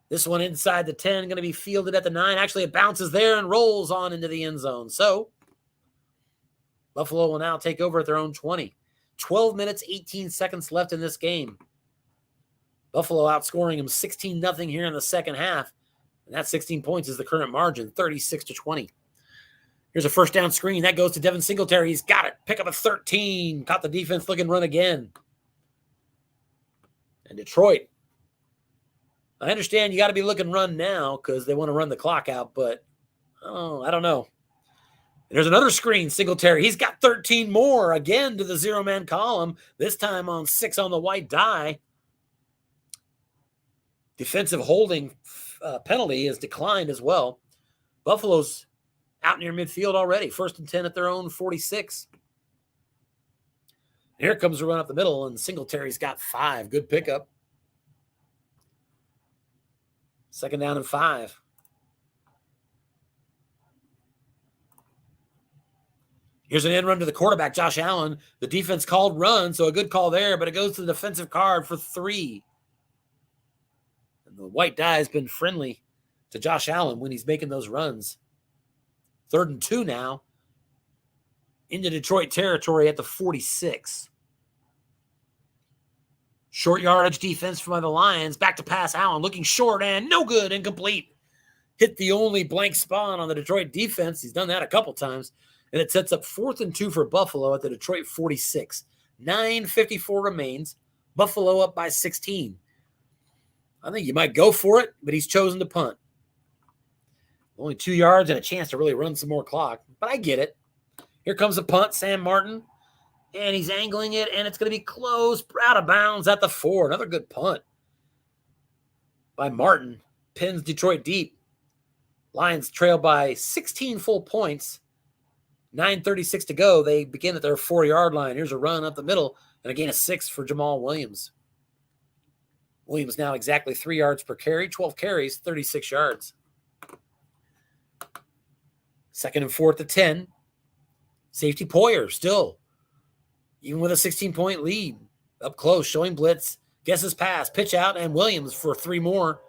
This one inside the 10, going to be fielded at the 9. Actually, it bounces there and rolls on into the end zone. So Buffalo will now take over at their own 20. 12 minutes, 18 seconds left in this game. Buffalo outscoring them 16-0 here in the second half. And that 16 points is the current margin, 36-20. Here's a 1st down screen. That goes to Devin Singletary. He's got it. Pick up a 13. Caught the defense looking run again. And Detroit, I understand you got to be looking run now because they want to run the clock out, but I don't know. And there's another screen, Singletary. He's got 13 more, again, to the zero-man column, this time on 6 on the white die. Defensive holding penalty has declined as well. Buffalo's out near midfield already. 1st and 10 at their own 46. And here comes a run up the middle, and Singletary's got 5. Good pickup. 2nd down and 5. Here's an end run to the quarterback, Josh Allen. The defense called run, so a good call there, but it goes to the defensive card for 3. And the white die has been friendly to Josh Allen when he's making those runs. 3rd and 2 now. Into Detroit territory at the 46. Short yardage defense from the Lions. Back to pass, Allen looking short and no good, incomplete. Hit the only blank spot on the Detroit defense. He's done that a couple times. And it sets up 4th and 2 for Buffalo at the Detroit 46. 9:54 remains. Buffalo up by 16. I think you might go for it, but he's chosen to punt. Only 2 yards and a chance to really run some more clock, but I get it. Here comes a punt, Sam Martin, and he's angling it, and it's going to be close, out of bounds at the 4. Another good punt by Martin. Pins Detroit deep. Lions trail by 16 full points. 9:36 to go. They begin at their 4-yard line. Here's a run up the middle and a gain of 6 for Jamal Williams. Williams now exactly 3 yards per carry, 12 carries, 36 yards. 2nd and 4 to 10. Safety Poyer still, even with a 16-point lead, up close, showing blitz, guesses pass, pitch out, and Williams for 3 more.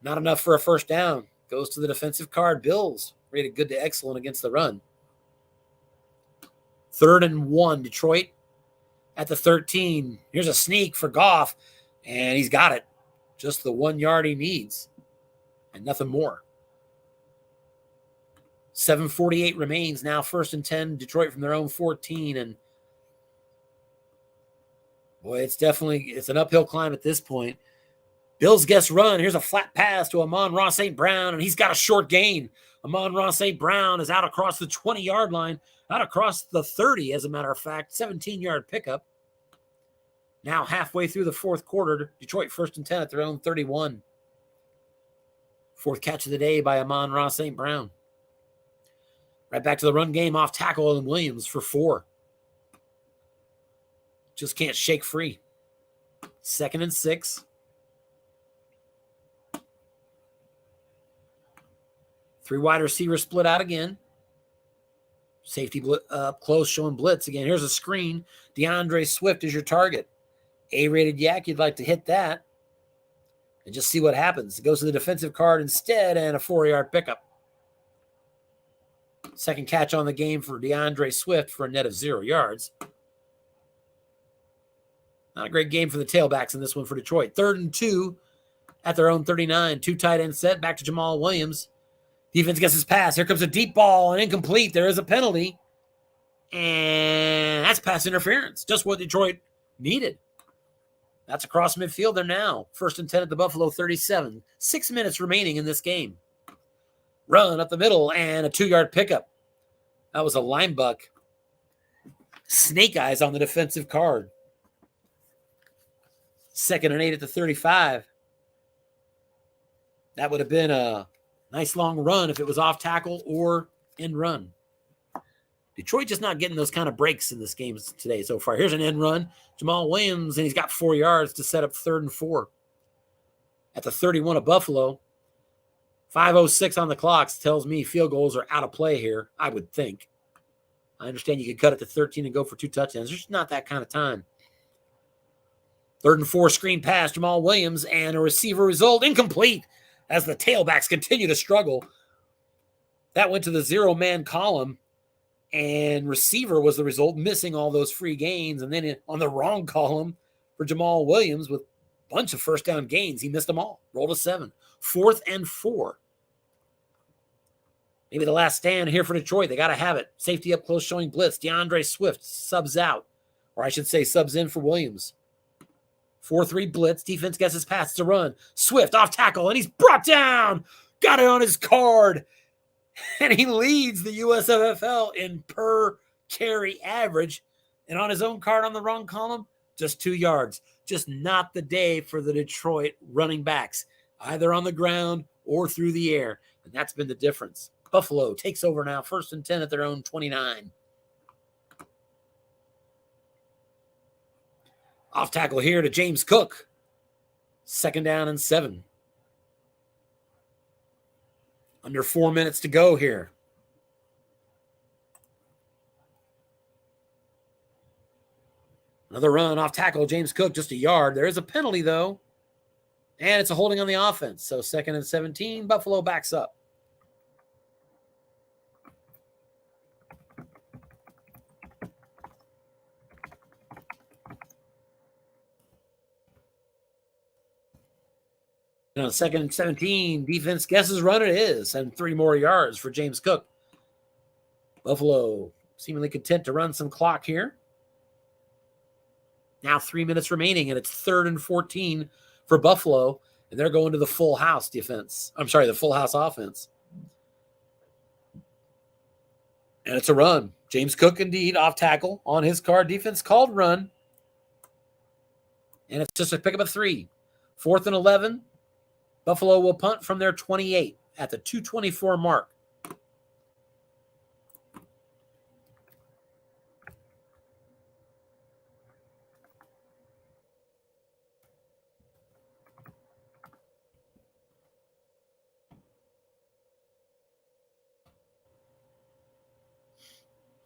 Not enough for a 1st down. Goes to the defensive card. Bills rated good to excellent against the run. 3rd and 1, Detroit at the 13. Here's a sneak for Goff, and he's got it. Just the 1 yard he needs, and nothing more. 7:48 remains now. 1st and 10, Detroit from their own 14, and boy, it's an uphill climb at this point. Bills guess run. Here's a flat pass to Amon-Ra St. Brown, and he's got a short gain. Amon-Ra St. Brown is out across the 20-yard line, out across the 30, as a matter of fact. 17-yard pickup. Now halfway through the 4th quarter, Detroit 1st and 10 at their own 31. 4th catch of the day by Amon-Ra St. Brown. Right back to the run game, off tackle, and Williams for 4. Just can't shake free. 2nd and 6. 3 wide receivers split out again. Safety up close, showing blitz again. Here's a screen. DeAndre Swift is your target. A-rated yak, you'd like to hit that and just see what happens. It goes to the defensive card instead, and a 4-yard pickup. 2nd catch on the game for DeAndre Swift for a net of 0 yards. Not a great game for the tailbacks in this one for Detroit. 3rd and 2 at their own 39. 2 tight end set. Back to Jamal Williams. Defense gets his pass. Here comes a deep ball and incomplete. There is a penalty. And that's pass interference. Just what Detroit needed. That's across midfield there now. 1st and 10 at the Buffalo 37. 6 minutes remaining in this game. Run up the middle and a 2-yard pickup. That was a line buck. Snake eyes on the defensive card. 2nd and 8 at the 35. That would have been a nice long run if it was off tackle or end run. Detroit just not getting those kind of breaks in this game today so far. Here's an end run. Jamal Williams, and he's got 4 yards to set up 3rd and 4. At the 31 of Buffalo. 5:06 on the clock tells me field goals are out of play here, I would think. I understand you could cut it to 13 and go for 2 touchdowns. There's just not that kind of time. 3rd and 4 screen pass, Jamal Williams, and a receiver result incomplete as the tailbacks continue to struggle. That went to the 0-man column, and receiver was the result, missing all those free gains. And then on the wrong column for Jamal Williams with a bunch of 1st down gains, he missed them all. Rolled a 7. 4th and 4. Maybe the last stand here for Detroit. They got to have it. Safety up close showing blitz. DeAndre Swift subs out, or I should say subs in for Williams. 4-3 blitz. Defense gets his pass to run. Swift off tackle, and he's brought down. Got it on his card. And he leads the USFFL in per carry average. And on his own card on the wrong column, just 2 yards. Just not the day for the Detroit running backs, either on the ground or through the air. And that's been the difference. Buffalo takes over now, 1st and 10 at their own 29. Off tackle here to James Cook. 2nd down and 7. Under 4 minutes to go here. Another run off tackle, James Cook, just a yard. There is a penalty, though. And it's a holding on the offense. So 2nd and 17, Buffalo backs up. And on 2nd and 17, defense guesses run it is, and 3 more yards for James Cook. Buffalo seemingly content to run some clock here. Now 3 minutes remaining, and it's 3rd and 14 for Buffalo, and they're going to the full house defense. I'm sorry, the full house offense. And it's a run. James Cook, indeed, off tackle on his card. Defense called run. And it's just a pickup of 3. 4th and 11. Buffalo will punt from their 28 at the 2:24 mark.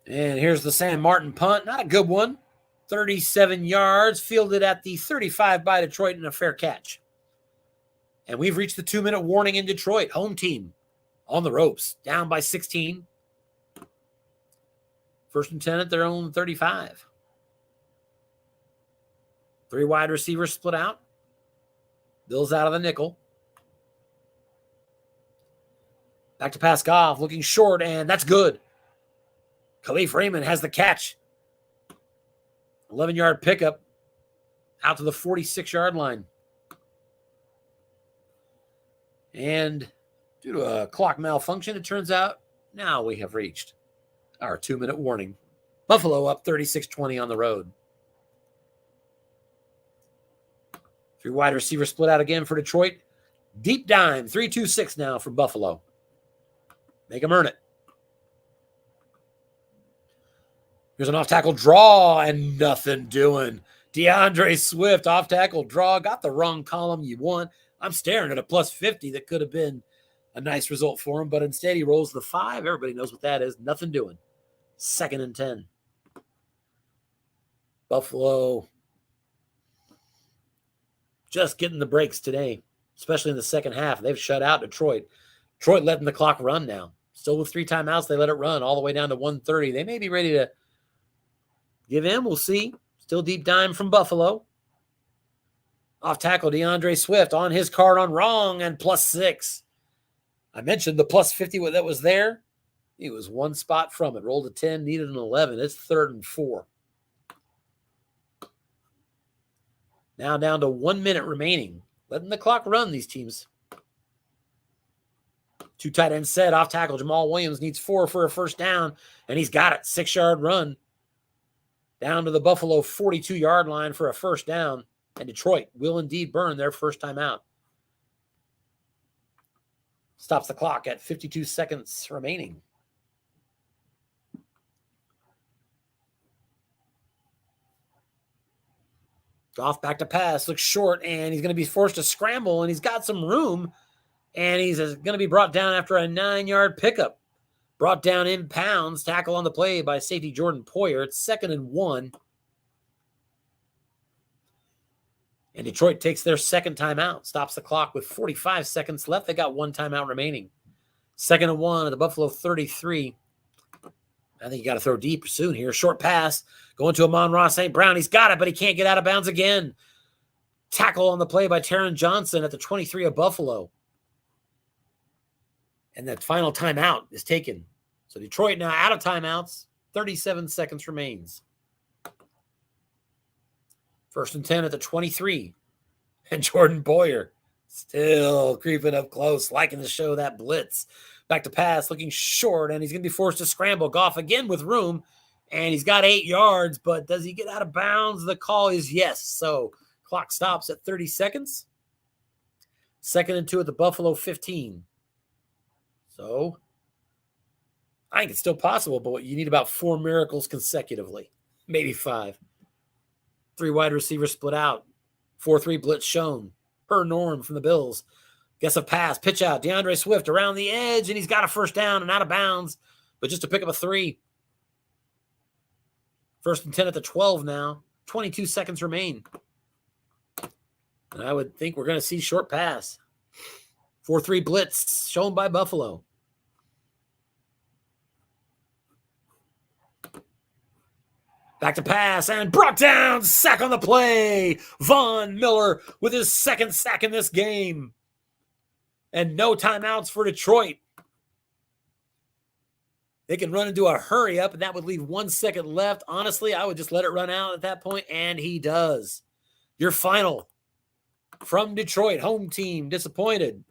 And here's the Sam Martin punt. Not a good one. 37 yards, fielded at the 35 by Detroit, and a fair catch. And we've reached the 2-minute warning in Detroit. Home team on the ropes, down by 16. 1st and 10 at their own 35. 3 wide receivers split out. Bill's out of the nickel. Back to Pascal, looking short, and that's good. Khalif Raymond has the catch. 11-yard pickup out to the 46-yard line. And due to a clock malfunction, it turns out now we have reached our 2-minute warning. Buffalo up 36-20 on the road. 3 wide receivers split out again for Detroit. Deep dime, 3-2-6 now for Buffalo. Make them earn it. Here's an off-tackle draw and nothing doing. DeAndre Swift, off-tackle draw. Got the wrong column you want. I'm staring at a plus 50 that could have been a nice result for him, but instead he rolls the 5. Everybody knows what that is. Nothing doing. 2nd and 10. Buffalo just getting the breaks today, especially in the second half. They've shut out Detroit. Detroit letting the clock run now. Still with 3 timeouts, they let it run all the way down to 1:30. They may be ready to give in. We'll see. Still deep dime from Buffalo. Off tackle, DeAndre Swift on his card on wrong and plus 6. I mentioned the plus 50 that was there. He was 1 spot from it. Rolled a 10, needed an 11. It's 3rd and 4. Now down to 1 minute remaining. Letting the clock run, these teams. 2 tight ends set. Off tackle, Jamal Williams needs 4 for a first down, and he's got it. 6-yard run. Down to the Buffalo 42-yard line for a first down. And Detroit will indeed burn their first time out. Stops the clock at 52 seconds remaining. Goff back to pass, looks short, and he's going to be forced to scramble, and he's got some room, and he's going to be brought down after a 9-yard pickup. Brought down in pounds, tackle on the play by safety Jordan Poyer. It's 2nd and 1. And Detroit takes their second timeout, stops the clock with 45 seconds left. They got 1 timeout remaining. 2nd and 1 at the Buffalo 33. I think you got to throw deep soon here. Short pass going to Amon-Ra St. Brown. He's got it, but he can't get out of bounds again. Tackle on the play by Taron Johnson at the 23 of Buffalo. And that final timeout is taken. So Detroit now out of timeouts. 37 seconds remains. First and 10 at the 23. And Jordan Boyer still creeping up close, liking to show that blitz. Back to pass, looking short, and he's going to be forced to scramble. Goff again with room, and he's got 8 yards, but does he get out of bounds? The call is yes. So clock stops at 30 seconds. 2nd and 2 at the Buffalo 15. So I think it's still possible, but you need about 4 miracles consecutively, maybe 5. 3 wide receivers split out. 4-3 blitz shown per norm from the Bills. Guess a pass, pitch out. DeAndre Swift around the edge, and he's got a first down and out of bounds, but just to pick up a 3. 1st and 10 at the 12 now. 22 seconds remain. And I would think we're going to see short pass. 4-3 blitz shown by Buffalo. Back to pass and brought down, sack on the play. Von Miller with his 2nd sack in this game. And no timeouts for Detroit. They can run into a hurry up, and that would leave 1 second left. Honestly, I would just let it run out at that point, and he does. Your final from Detroit, home team, disappointed.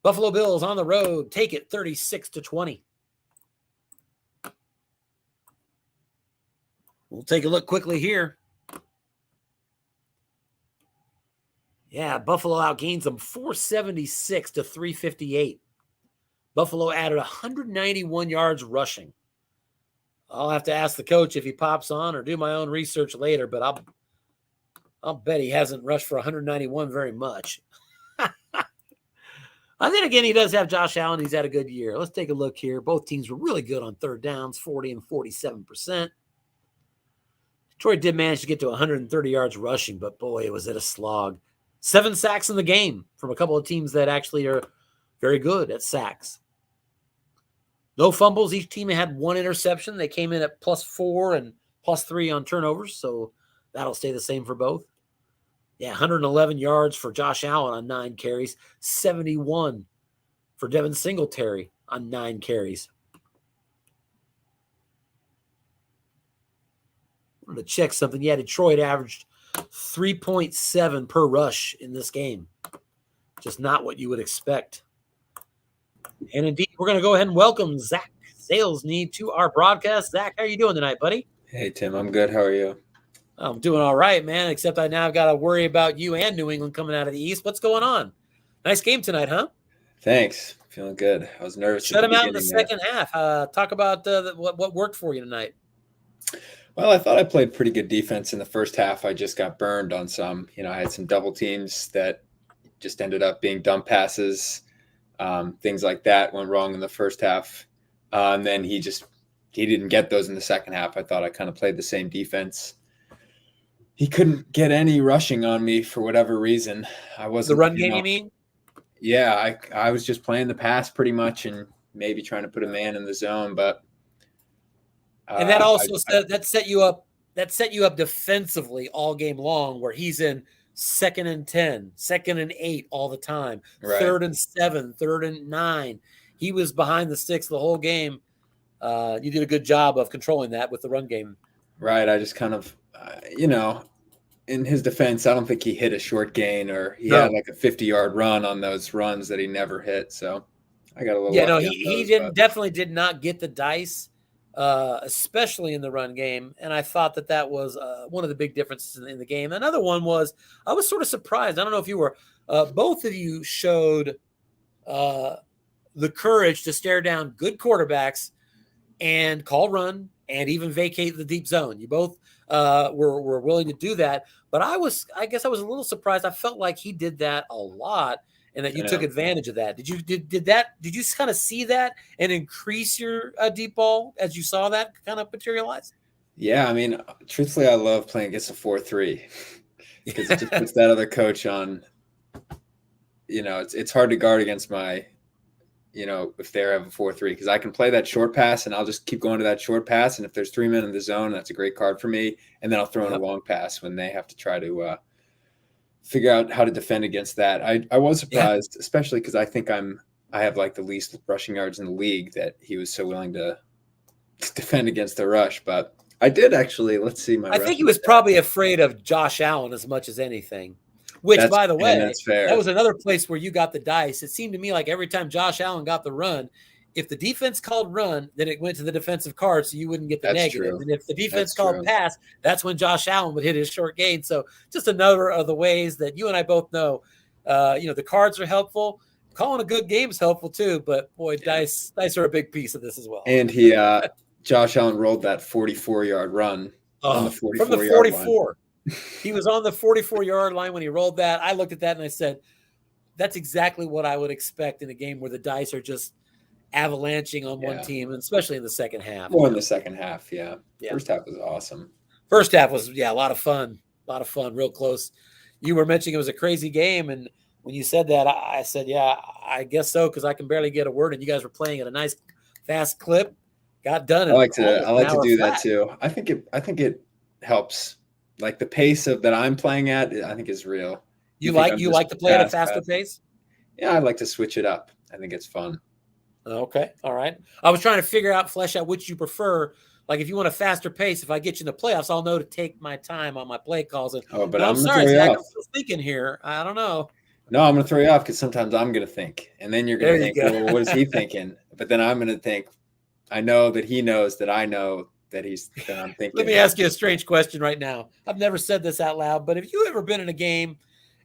Buffalo Bills on the road, take it 36-20. We'll take a look quickly here. Yeah, Buffalo outgains them 476-358. Buffalo added 191 yards rushing. I'll have to ask the coach if he pops on or do my own research later, but I'll bet he hasn't rushed for 191 very much. And then again, he does have Josh Allen. He's had a good year. Let's take a look here. Both teams were really good on 3rd downs, 40 and 47%. Detroit did manage to get to 130 yards rushing, but boy, was it a slog. 7 sacks in the game from a couple of teams that actually are very good at sacks. No fumbles. Each team had 1 interception. They came in at +4 and +3 on turnovers, so that'll stay the same for both. Yeah, 111 yards for Josh Allen on 9 carries, 71 for Devin Singletary on 9 carries. I wanted to check something. Yeah, Detroit averaged 3.7 per rush in this game. Just not what you would expect. And indeed, we're going to go ahead and welcome Zach Salesney to our broadcast. Zach, how are you doing tonight, buddy? Hey, Tim. I'm good. How are you? I'm doing all right, man, except I now got to worry about you and New England coming out of the East. What's going on? Nice game tonight, huh? Thanks. Feeling good. I was nervous. Shut him out in the second half. Talk about what worked for you tonight. Well, I thought I played pretty good defense in the first half. I just got burned on some. I had some double teams that just ended up being dump passes. Things like that went wrong in the first half. And then he didn't get those in the second half. I thought I kind of played the same defense. He couldn't get any rushing on me for whatever reason. I wasn't the run game, you mean? Yeah, I was just playing the pass pretty much and maybe trying to put a man in the zone, but and that also that set you up defensively all game long, where he's in 2nd and 10, 2nd and 8 all the time, right. 3rd and 7, 3rd and 9. He was behind the sticks the whole game. You did a good job of controlling that with the run game. Right. I just kind of, in his defense, I don't think he hit a short gain, or he had like a 50-yard run on those runs that he never hit. So I got a little. Yeah, no, he definitely did not get the dice, especially in the run game. And I thought that was one of the big differences in the game. Another one was I was sort of surprised. I don't know if you were. Both of you showed the courage to stare down good quarterbacks and call run and even vacate the deep zone. You both were willing to do that. But I guess I was a little surprised. I felt like he did that a lot and that you took advantage of that. Did you kind of see that and increase your deep ball as you saw that kind of materialize? Yeah. I mean, truthfully, I love playing against a 4-3 because it just puts that other coach on, it's hard to guard against my, if they have a 4-3, because I can play that short pass and I'll just keep going to that short pass. And if there's 3 men in the zone, that's a great card for me. And then I'll throw in a long pass when they have to try to figure out how to defend against that. I was surprised, especially because I think I have like the least rushing yards in the league, that he was so willing to defend against the rush. But I did actually. Let's see my. I think he rushing was stats. probably afraid of Josh Allen as much as anything. Which, by the way, that's fair. that was another place where you got the dice. It seemed to me like every time Josh Allen got the run, if the defense called run, then it went to the defensive card, so you wouldn't get the That's negative. true. And if the defense That's called true. pass, that's when Josh Allen would hit his short gain. So just another of the ways that you and I both know, the cards are helpful. Calling a good game is helpful too, but boy, dice are a big piece of this as well. And Josh Allen rolled that 44-yard run on the 44-yard from the line. 44. He was on the 44-yard line when he rolled that. I looked at that and I said, that's exactly what I would expect in a game where the dice are just avalanching on one team, and especially in the second half. More in the second half, yeah. First half was awesome. First half was, a lot of fun. Real close. You were mentioning it was a crazy game, and when you said that, I said, yeah, I guess so, because I can barely get a word, and you guys were playing at a nice, fast clip. Got done. I like to do that too. I think it helps. Like the pace that I'm playing at, I think is real. You like to play at a faster pace? Yeah, I like to switch it up. I think it's fun. Okay, all right. I was trying to flesh out which you prefer. Like if you want a faster pace, if I get you in the playoffs, I'll know to take my time on my play calls. But I'm sorry, Zach, I'm still thinking here. I don't know. No, I'm going to throw you off because sometimes I'm going to think, and then you're going to think, well, what is he thinking? But then I'm going to think, I know that he knows that I know that I'm thinking. Let me ask you a strange question right now. I've never said this out loud, but have you ever been in a game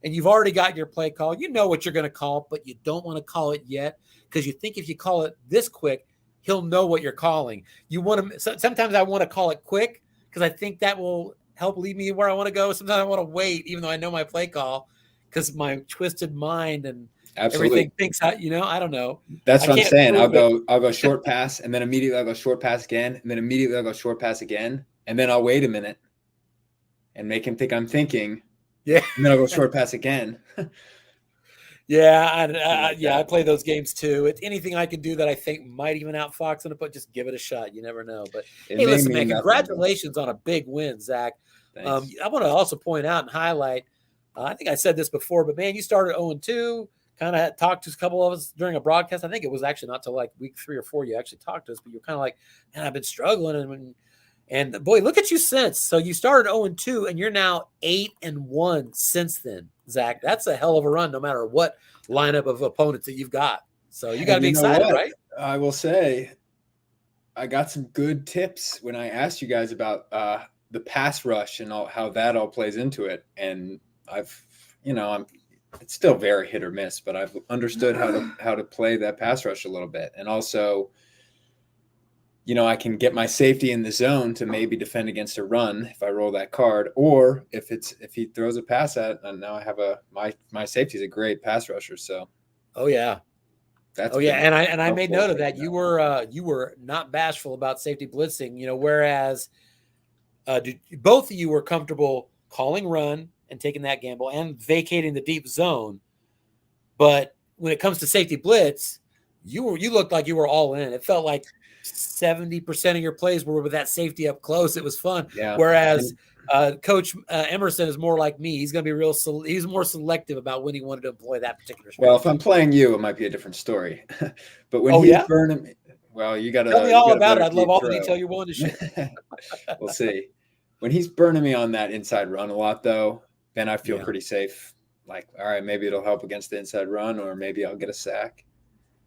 and you've already got your play call? You know what you're going to call, but you don't want to call it yet because you think if you call it this quick, he'll know what you're calling. You want to. Sometimes I want to call it quick because I think that will help lead me where I want to go. Sometimes I want to wait, even though I know my play call, because my twisted mind and everything thinks I don't know. That's what I'm saying. I'll go short pass, and then immediately I'll go short pass again, and then immediately I'll go short pass again, and then I'll wait a minute and make him think I'm thinking. Yeah. And then I'll go short pass again. I play those games too. It's anything I can do that I think might even outfox him, but just give it a shot. You never know. But hey, listen, man, congratulations on a big win, Zach. I want to also point out and highlight, I think I said this before, but man, you started 0-2, kind of talked to a couple of us during a broadcast. I think it was actually not till like week 3 or 4 you actually talked to us, but you're kind of like, man, I've been struggling. And boy, look at you since. So you started 0-2 and you're now 8-1 since then, Zach. That's a hell of a run no matter what lineup of opponents that you've got. So you got to be excited, right? I will say I got some good tips when I asked you guys about the pass rush and how that all plays into it. And it's still very hit or miss, but I've understood how to play that pass rush a little bit. And also, I can get my safety in the zone to maybe defend against a run if I roll that card, or if he throws a pass at, and now I have my safety is a great pass rusher. So, and I made note of that. You were not bashful about safety blitzing. Whereas both of you were comfortable calling run and taking that gamble and vacating the deep zone, but when it comes to safety blitz, you looked like you were all in. It felt like 70% of your plays were with that safety up close. It was fun. Yeah. Whereas Coach Emerson is more like me. He's going to be he's more selective about when he wanted to employ that particular strategy. Well, if I'm playing you, it might be a different story. But when he's burning me, well, you got to tell me all about it. I'd love all the detail you're willing to share. We'll see. When he's burning me on that inside run a lot, though, then I feel pretty safe. Like, all right, maybe it'll help against the inside run, or maybe I'll get a sack.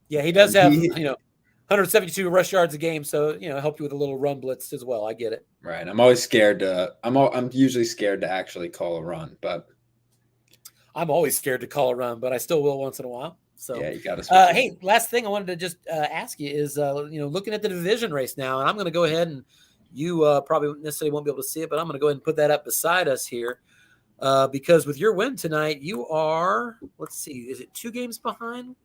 Yeah, he does have 172 rush yards a game, so help you with a little run blitz as well. I get it. Right. I'm always scared to. I'm usually scared to actually call a run, but I'm always scared to call a run, but I still will once in a while. So yeah, you got to. Hey, last thing I wanted to just ask you is, looking at the division race now, and I'm going to go ahead and you probably necessarily won't be able to see it, but I'm going to go ahead and put that up beside us here. Because with your win tonight, you are, let's see, is it 2 games behind?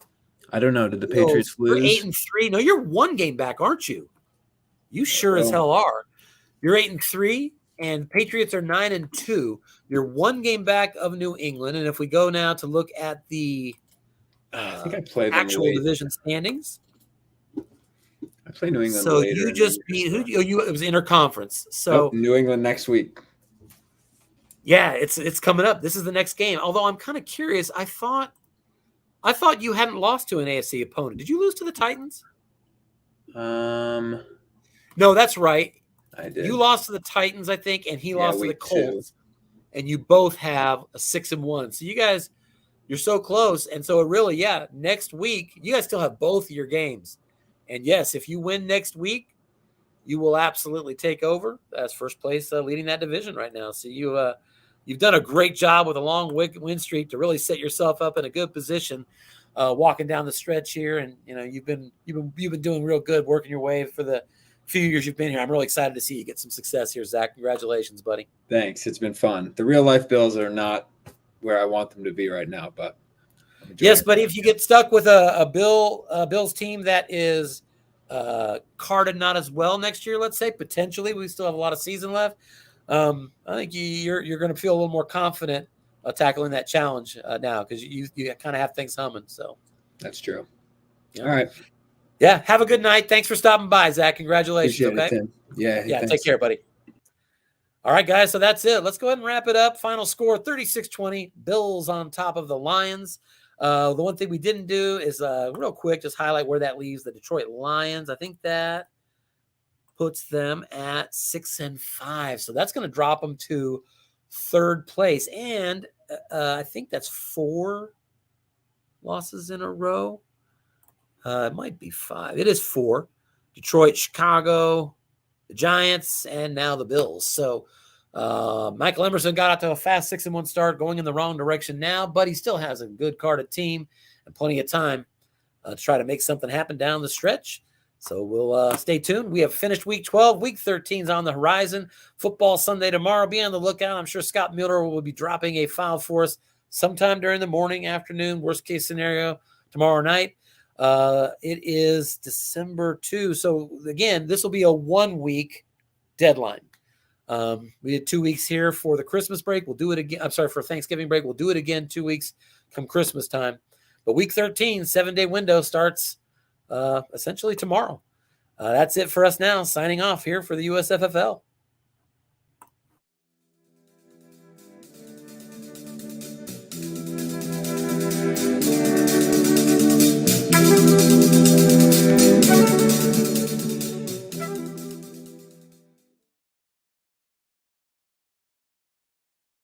I don't know. Did the Patriots lose? 8-3. No, you're 1 game back, aren't you? You sure as hell are. You're 8-3, and Patriots are 9-2. You're 1 game back of New England. And if we go now to look at the I think I played actual division standings. I play New England. So you just beat who? It was interconference. So New England next week. Yeah, it's coming up. This is the next game. Although I'm kind of curious. I thought you hadn't lost to an AFC opponent. Did you lose to the Titans? No, that's right. I did. You lost to the Titans, I think, and he lost to the week 2. Colts. And you both have a 6-1. So you guys, you're so close. And so it really, next week, you guys still have both of your games. And yes, if you win next week, you will absolutely take over as first place leading that division right now. So you've done a great job with a long win streak to really set yourself up in a good position walking down the stretch here. And you've been doing real good working your way for the few years you've been here. I'm really excited to see you get some success here, Zach. Congratulations, buddy. Thanks. It's been fun. The real life Bills are not where I want them to be right now, but yes, buddy. If you get stuck with a Bills team that is carded not as well next year, let's say potentially, we still have a lot of season left. I think you're going to feel a little more confident tackling that challenge now because you kind of have things humming. So that's true. Yeah. All right. Yeah. Have a good night. Thanks for stopping by, Zach. Congratulations. Appreciate it, Tim. Yeah. Thanks. Take care, buddy. All right, guys. So that's it. Let's go ahead and wrap it up. Final score 36-20. Bills on top of the Lions. The one thing we didn't do is real quick, just highlight where that leaves the Detroit Lions. I think that puts them at 6-5. So that's going to drop them to third place. And I think that's 4 losses in a row. It might be 5. It is 4. Detroit, Chicago, the Giants, and now the Bills. So Michael Emerson got out to a fast 6-1 start, going in the wrong direction now, but he still has a good carded team and plenty of time to try to make something happen down the stretch. So we'll stay tuned. We have finished week 12. Week 13 is on the horizon. Football Sunday tomorrow. Be on the lookout. I'm sure Scott Miller will be dropping a file for us sometime during the morning, afternoon, worst case scenario, tomorrow night. It is December 2. So, again, this will be a 1-week deadline. We had 2 weeks here for the Christmas break. We'll do it again. I'm sorry, for Thanksgiving break. We'll do it again 2 weeks come Christmas time. But week 13, 7-day window starts essentially tomorrow. That's it for us now. Signing off here for the USFFL.